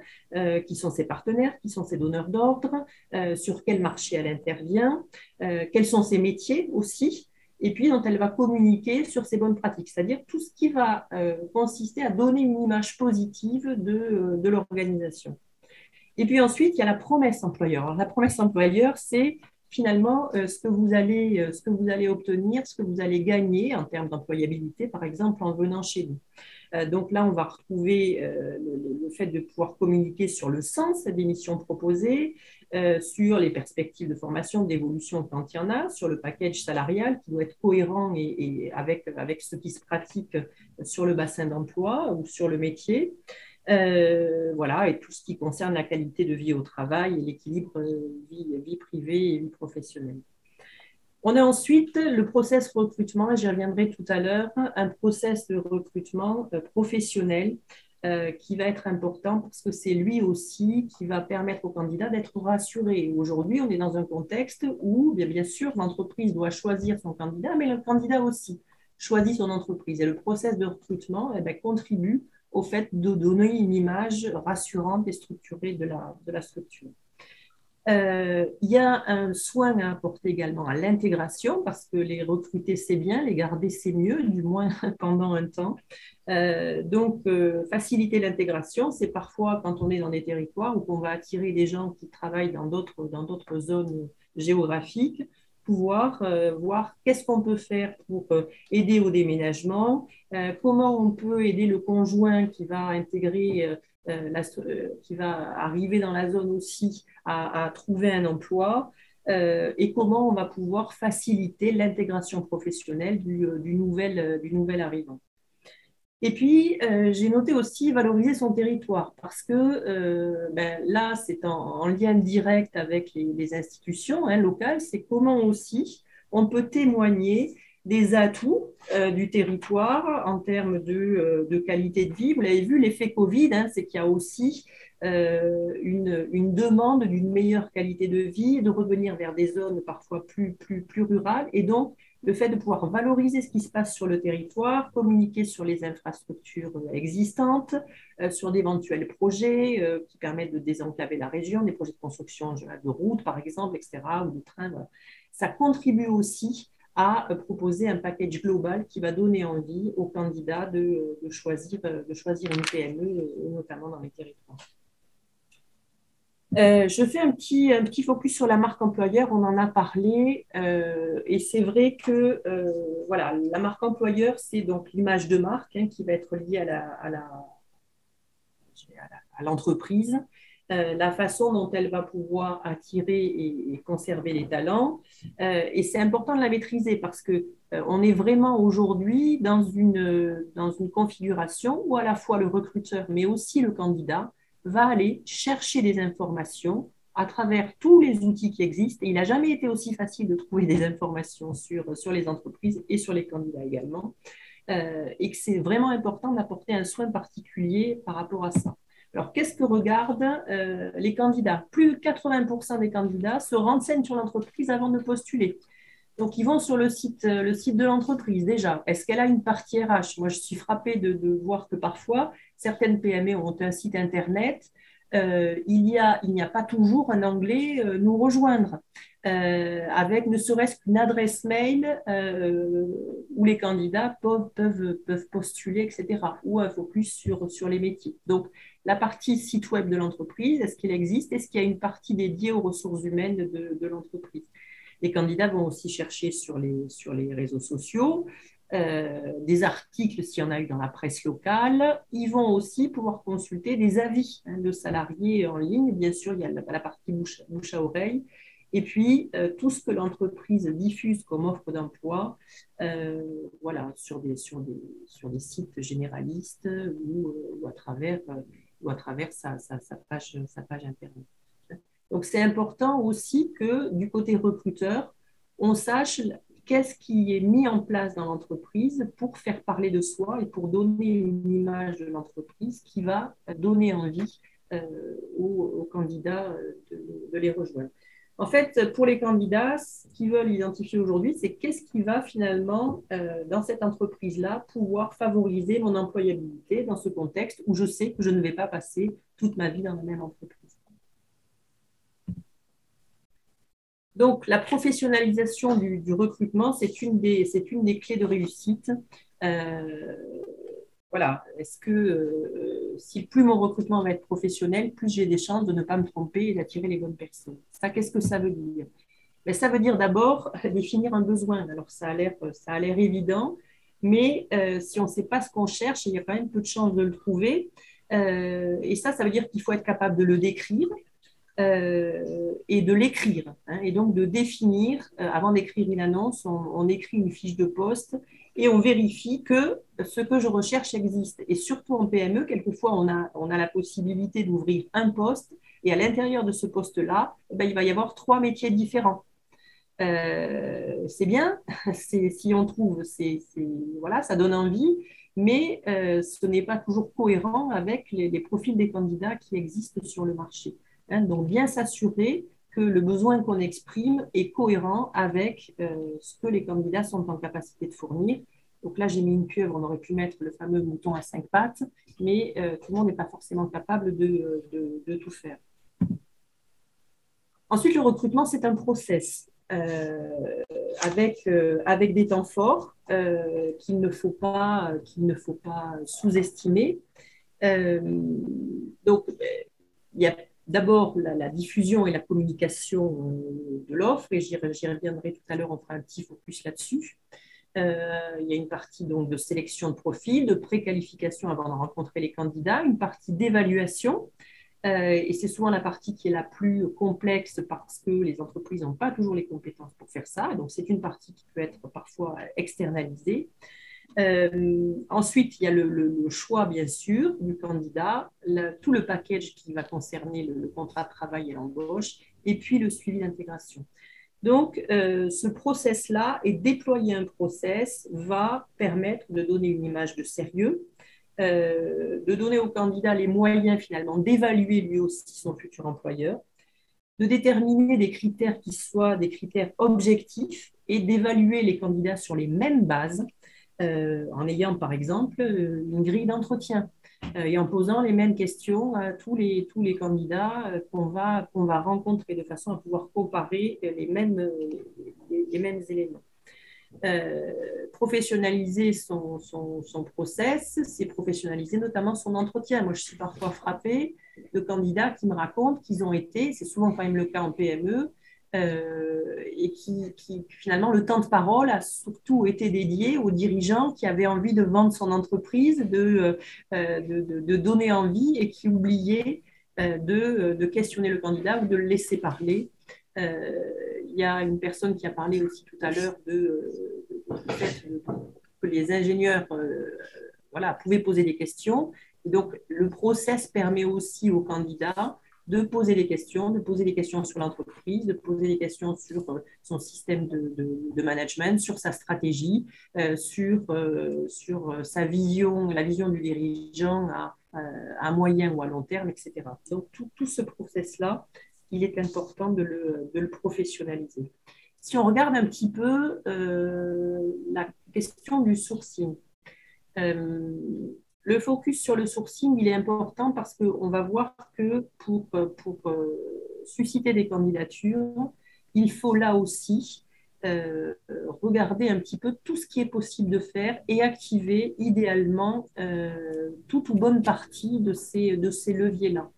qui sont ses partenaires, qui sont ses donneurs d'ordre, sur quel marché elle intervient, quels sont ses métiers aussi, et puis dont elle va communiquer sur ses bonnes pratiques, c'est-à-dire tout ce qui va consister à donner une image positive de l'organisation. Et puis ensuite, il y a la promesse employeur. Alors, la promesse employeur, c'est finalement ce que vous allez obtenir, ce que vous allez gagner en termes d'employabilité, par exemple, en venant chez nous. Donc là, on va retrouver le fait de pouvoir communiquer sur le sens des missions proposées, sur les perspectives de formation, d'évolution quand il y en a, sur le package salarial qui doit être cohérent et avec ce qui se pratique sur le bassin d'emploi ou sur le métier. Voilà, et tout ce qui concerne la qualité de vie au travail et l'équilibre vie privée et vie professionnelle. On a ensuite le process recrutement, j'y reviendrai tout à l'heure, un process de recrutement professionnel qui va être important parce que c'est lui aussi qui va permettre aux candidats d'être rassurés. Aujourd'hui, on est dans un contexte où, bien sûr, l'entreprise doit choisir son candidat, mais le candidat aussi choisit son entreprise. Et le process de recrutement contribue au fait de donner une image rassurante et structurée de la structure. Il y a un soin à apporter également à l'intégration parce que les recruter, c'est bien, les garder, c'est mieux, du moins pendant un temps. Donc, faciliter l'intégration, c'est parfois quand on est dans des territoires où on va attirer des gens qui travaillent dans d'autres zones géographiques, pouvoir voir qu'est-ce qu'on peut faire pour aider au déménagement, comment on peut aider le conjoint qui va intégrer, qui va arriver dans la zone aussi à trouver un emploi, et comment on va pouvoir faciliter l'intégration professionnelle du nouvel arrivant. Et puis, j'ai noté aussi valoriser son territoire parce que là, c'est en lien direct avec les institutions locales, c'est comment aussi on peut témoigner des atouts du territoire en termes de qualité de vie. Vous l'avez vu, l'effet Covid, hein, c'est qu'il y a aussi une demande d'une meilleure qualité de vie, de revenir vers des zones parfois plus rurales. Et donc, le fait de pouvoir valoriser ce qui se passe sur le territoire, communiquer sur les infrastructures existantes, sur d'éventuels projets qui permettent de désenclaver la région, des projets de construction de routes, par exemple, etc., ou de trains. Voilà. Ça contribue aussi à proposer un package global qui va donner envie aux candidats de choisir une PME, notamment dans les territoires. Je fais un petit focus sur la marque employeur, on en a parlé, et c'est vrai que voilà, la marque employeur, c'est donc l'image de marque hein, qui va être liée à l'entreprise, la façon dont elle va pouvoir attirer et conserver les talents, et c'est important de la maîtriser parce que on est vraiment aujourd'hui dans une configuration où à la fois le recruteur, mais aussi le candidat, va aller chercher des informations à travers tous les outils qui existent. Et il n'a jamais été aussi facile de trouver des informations sur les entreprises et sur les candidats également. Et que c'est vraiment important d'apporter un soin particulier par rapport à ça. Alors, qu'est-ce que regardent les candidats? Plus de 80% des candidats se renseignent sur l'entreprise avant de postuler. Donc, ils vont sur le site de l'entreprise déjà. Est-ce qu'elle a une partie RH? Moi, je suis frappée de voir que parfois, certaines PME ont un site Internet. Il n'y a pas toujours un onglet nous rejoindre, avec ne serait-ce qu'une adresse mail où les candidats peuvent postuler, etc., ou un focus sur les métiers. Donc, la partie site web de l'entreprise, est-ce qu'il existe? Est-ce qu'il y a une partie dédiée aux ressources humaines de l'entreprise? Les candidats vont aussi chercher sur les réseaux sociaux, des articles s'il y en a eu dans la presse locale. Ils vont aussi pouvoir consulter des avis de salariés en ligne. Bien sûr, il y a la partie bouche à oreille. Et puis, tout ce que l'entreprise diffuse comme offre d'emploi, voilà, sur des sites généralistes ou à travers sa page Internet. Donc, c'est important aussi que du côté recruteur, on sache qu'est-ce qui est mis en place dans l'entreprise pour faire parler de soi et pour donner une image de l'entreprise qui va donner envie aux candidats de les rejoindre. En fait, pour les candidats, ce qu'ils veulent identifier aujourd'hui, c'est qu'est-ce qui va finalement, dans cette entreprise-là, pouvoir favoriser mon employabilité dans ce contexte où je sais que je ne vais pas passer toute ma vie dans la même entreprise. Donc, la professionnalisation du recrutement, c'est une des clés de réussite. Voilà, est-ce que si plus mon recrutement va être professionnel, plus j'ai des chances de ne pas me tromper et d'attirer les bonnes personnes. Ça, qu'est-ce que ça veut dire? Mais ça veut dire d'abord définir un besoin. Alors, ça a l'air évident, mais si on ne sait pas ce qu'on cherche, il y a quand même peu de chances de le trouver. Et ça veut dire qu'il faut être capable de le décrire. Et de l'écrire, hein, et donc de définir, avant d'écrire une annonce, on écrit une fiche de poste et on vérifie que ce que je recherche existe. Et surtout en PME, quelquefois, on a la possibilité d'ouvrir un poste et à l'intérieur de ce poste-là, il va y avoir 3 métiers différents. C'est bien, si on trouve, voilà, ça donne envie, mais ce n'est pas toujours cohérent avec les profils des candidats qui existent sur le marché. Donc, bien s'assurer que le besoin qu'on exprime est cohérent avec ce que les candidats sont en capacité de fournir. Donc là, j'ai mis une pieuvre, on aurait pu mettre le fameux mouton à 5 pattes, mais tout le monde n'est pas forcément capable de tout faire. Ensuite, le recrutement, c'est un process avec des temps forts qu'il ne faut pas sous-estimer. Donc, il y a d'abord la diffusion et la communication de l'offre, et j'y reviendrai tout à l'heure, on fera un petit focus là-dessus. Il y a une partie donc de sélection de profil, de préqualification avant de rencontrer les candidats, une partie d'évaluation, et c'est souvent la partie qui est la plus complexe parce que les entreprises n'ont pas toujours les compétences pour faire ça, donc c'est une partie qui peut être parfois externalisée. Ensuite, il y a le choix, bien sûr, du candidat, tout le package qui va concerner le contrat de travail et l'embauche, et puis le suivi d'intégration. Donc, ce process-là et déployer un process va permettre de donner une image de sérieux, de donner au candidat les moyens finalement d'évaluer lui aussi son futur employeur, de déterminer des critères qui soient des critères objectifs et d'évaluer les candidats sur les mêmes bases, en ayant par exemple une grille d'entretien et en posant les mêmes questions à tous les candidats qu'on va rencontrer de façon à pouvoir comparer les mêmes éléments. Professionnaliser son process, c'est professionnaliser notamment son entretien. Moi, je suis parfois frappée de candidats qui me racontent qu'ils ont été, c'est souvent quand même le cas en PME, et qui finalement, le temps de parole a surtout été dédié aux dirigeants qui avaient envie de vendre son entreprise, de donner envie et qui oubliaient de questionner le candidat ou de le laisser parler. Il y a une personne qui a parlé aussi tout à l'heure du fait que les ingénieurs voilà, pouvaient poser des questions. Et donc, le process permet aussi aux candidats de poser des questions sur l'entreprise, de poser des questions sur son système de management, sur sa stratégie, sur sa vision, la vision du dirigeant à moyen ou à long terme, etc. Donc, tout ce process-là, il est important de le professionnaliser. Si on regarde un petit peu la question du sourcing, le focus sur le sourcing, il est important parce qu'on va voir que pour susciter des candidatures, il faut là aussi regarder un petit peu tout ce qui est possible de faire et activer idéalement toute ou bonne partie de ces leviers-là.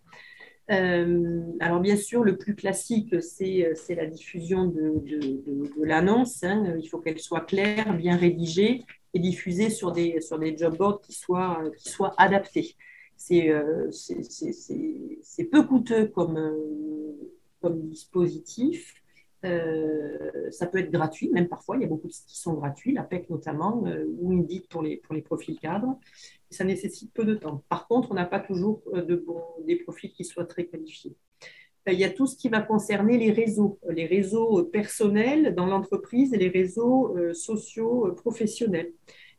Alors bien sûr, le plus classique, c'est la diffusion de l'annonce. Hein. Il faut qu'elle soit claire, bien rédigée et diffusée sur des job boards qui soient adaptés. C'est peu coûteux comme dispositif. Ça peut être gratuit, même parfois, il y a beaucoup qui sont gratuits, la PEC notamment, ou Indeed pour les profils cadres. Ça nécessite peu de temps. Par contre, on n'a pas toujours des profils qui soient très qualifiés. Il y a tout ce qui va concerner les réseaux personnels dans l'entreprise et les réseaux sociaux professionnels.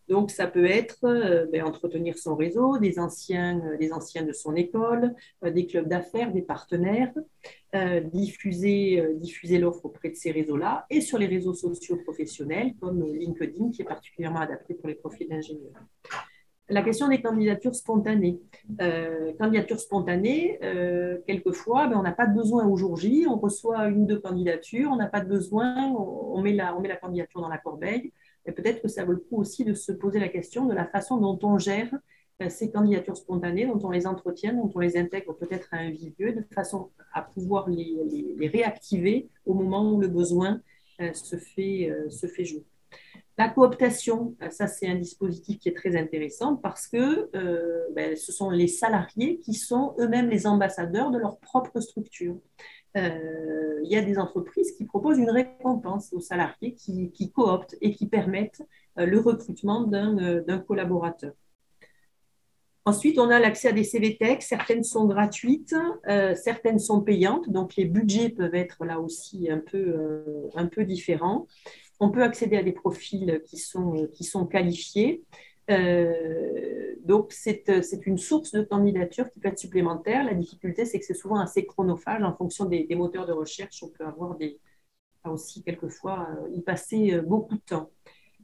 Donc, ça peut être entretenir son réseau, des anciens de son école, des clubs d'affaires, des partenaires, diffuser l'offre auprès de ces réseaux-là et sur les réseaux sociaux professionnels comme LinkedIn, qui est particulièrement adapté pour les profils d'ingénieurs. La question des candidatures spontanées. Quelquefois, on n'a pas de besoin au jour J, on reçoit une ou deux candidatures, on n'a pas de besoin, on met la candidature dans la corbeille. Et peut-être que ça vaut le coup aussi de se poser la question de la façon dont on gère ces candidatures spontanées, dont on les entretient, dont on les intègre peut-être à un vivier, de façon à pouvoir les réactiver au moment où le besoin se fait jour. La cooptation, ça c'est un dispositif qui est très intéressant parce que ce sont les salariés qui sont eux-mêmes les ambassadeurs de leur propre structure. Il y a des entreprises qui proposent une récompense aux salariés qui cooptent et qui permettent le recrutement d'un collaborateur. Ensuite, on a l'accès à des CVTech. Certaines sont gratuites, certaines sont payantes. Donc, les budgets peuvent être là aussi un peu différents. On peut accéder à des profils qui sont qualifiés. Donc, c'est une source de candidature qui peut être supplémentaire. La difficulté, c'est que c'est souvent assez chronophage en fonction des moteurs de recherche. On peut avoir aussi quelquefois y passer beaucoup de temps.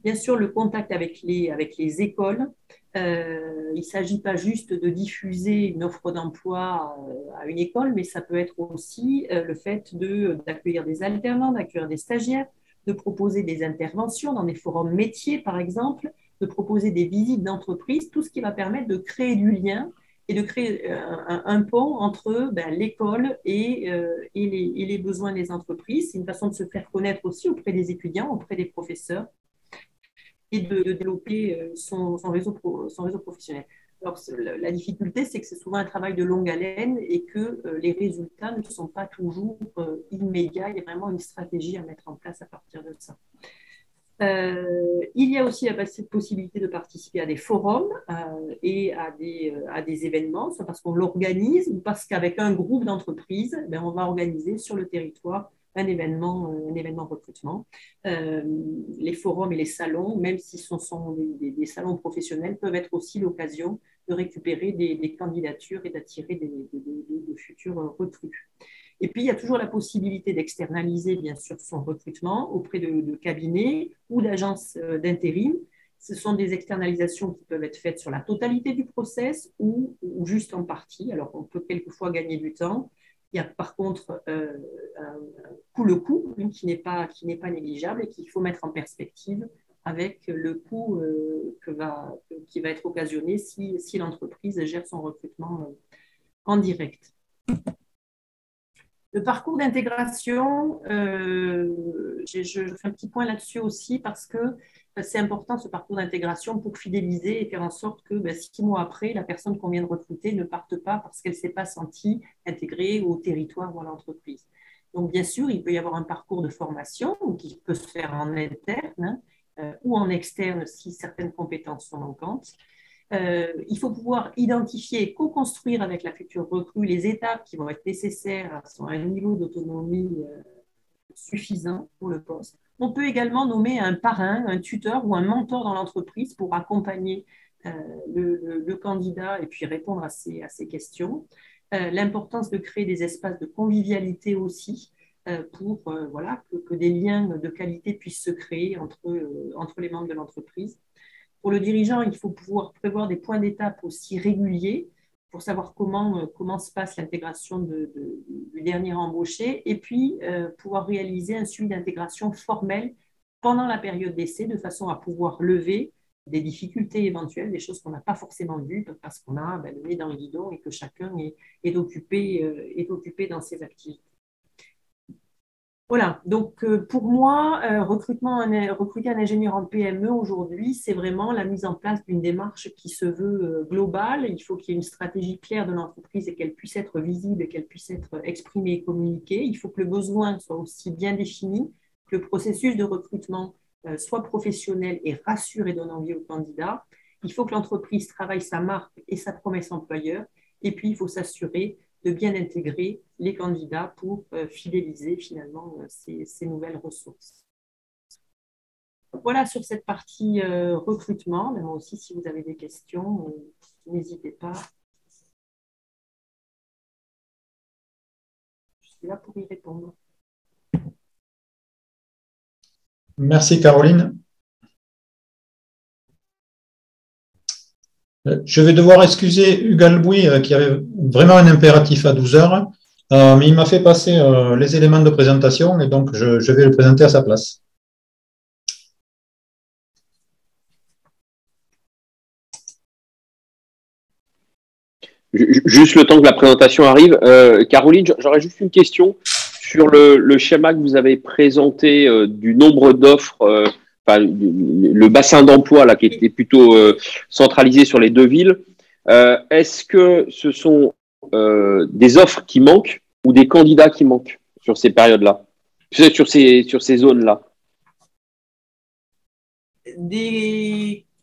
Bien sûr, le contact avec les écoles. Il ne s'agit pas juste de diffuser une offre d'emploi à une école, mais ça peut être aussi le fait d'accueillir des alternants, d'accueillir des stagiaires, de proposer des interventions dans des forums métiers, par exemple, de proposer des visites d'entreprise, tout ce qui va permettre de créer du lien et de créer un pont entre l'école et les besoins des entreprises. C'est une façon de se faire connaître aussi auprès des étudiants, auprès des professeurs et de développer son réseau professionnel. Alors, la difficulté, c'est que c'est souvent un travail de longue haleine et que les résultats ne sont pas toujours immédiats. Il y a vraiment une stratégie à mettre en place à partir de ça. Il y a aussi la possibilité de participer à des forums et à des événements, soit parce qu'on l'organise ou parce qu'avec un groupe d'entreprises, on va organiser sur le territoire un événement recrutement. Les forums et les salons, même si ce sont des salons professionnels, peuvent être aussi l'occasion de récupérer des candidatures et d'attirer de futurs recrues. Et puis, il y a toujours la possibilité d'externaliser, bien sûr, son recrutement auprès de cabinets ou d'agences d'intérim. Ce sont des externalisations qui peuvent être faites sur la totalité du process ou juste en partie. Alors, on peut quelquefois gagner du temps. Il y a par contre le coût qui n'est pas négligeable et qu'il faut mettre en perspective avec le coût qui va être occasionné si l'entreprise gère son recrutement en direct. Le parcours d'intégration, je fais un petit point là-dessus aussi parce que c'est important ce parcours d'intégration pour fidéliser et faire en sorte que 6 mois après, la personne qu'on vient de recruter ne parte pas parce qu'elle ne s'est pas sentie intégrée au territoire ou à l'entreprise. Donc, bien sûr, il peut y avoir un parcours de formation qui peut se faire en interne ou en externe si certaines compétences sont manquantes. Il faut pouvoir identifier et co-construire avec la future recrue les étapes qui vont être nécessaires à un niveau d'autonomie suffisant pour le poste. On peut également nommer un parrain, un tuteur ou un mentor dans l'entreprise pour accompagner le candidat et puis répondre à ses questions. L'importance de créer des espaces de convivialité aussi pour que des liens de qualité puissent se créer entre les membres de l'entreprise. Pour le dirigeant, il faut pouvoir prévoir des points d'étape aussi réguliers pour savoir comment se passe l'intégration du dernier embauché et puis pouvoir réaliser un suivi d'intégration formel pendant la période d'essai de façon à pouvoir lever des difficultés éventuelles, des choses qu'on n'a pas forcément vues parce qu'on a le nez dans le guidon et que chacun est occupé dans ses activités. Voilà, donc pour moi, recruter un ingénieur en PME aujourd'hui, c'est vraiment la mise en place d'une démarche qui se veut globale. Il faut qu'il y ait une stratégie claire de l'entreprise et qu'elle puisse être visible et qu'elle puisse être exprimée et communiquée. Il faut que le besoin soit aussi bien défini, que le processus de recrutement soit professionnel et rassure et donne envie aux candidats. Il faut que l'entreprise travaille sa marque et sa promesse employeur. Et puis, il faut s'assurer de bien intégrer les candidats pour fidéliser finalement ces nouvelles ressources. Voilà sur cette partie recrutement. Mais moi aussi, si vous avez des questions, n'hésitez pas. Je suis là pour y répondre. Merci Caroline. Je vais devoir excuser Hugues Albouy qui avait vraiment un impératif à 12 heures, mais il m'a fait passer les éléments de présentation et donc je vais le présenter à sa place. Juste le temps que la présentation arrive. Caroline, j'aurais juste une question sur le schéma que vous avez présenté du nombre d'offres, le bassin d'emploi là qui était plutôt centralisé sur les 2 villes. Est-ce que ce sont des offres qui manquent ou des candidats qui manquent sur ces périodes-là, sur ces zones-là?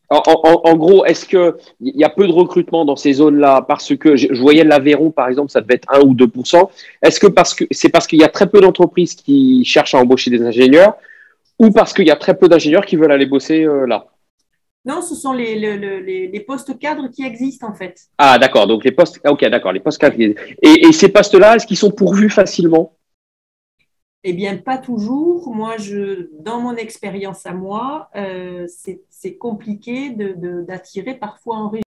En gros, est-ce qu'il y a peu de recrutement dans ces zones-là parce que je voyais l'Aveyron, par exemple, ça devait être 1 ou 2%. Est-ce que c'est parce qu'il y a très peu d'entreprises qui cherchent à embaucher des ingénieurs ou parce qu'il y a très peu d'ingénieurs qui veulent aller bosser là? Non, ce sont les postes cadres qui existent en fait. Ah, d'accord. Donc les postes, ok, d'accord, les postes cadres. Et ces postes-là, est-ce qu'ils sont pourvus facilement? Eh bien, pas toujours. Moi, dans mon expérience à moi, c'est compliqué d'attirer parfois en région.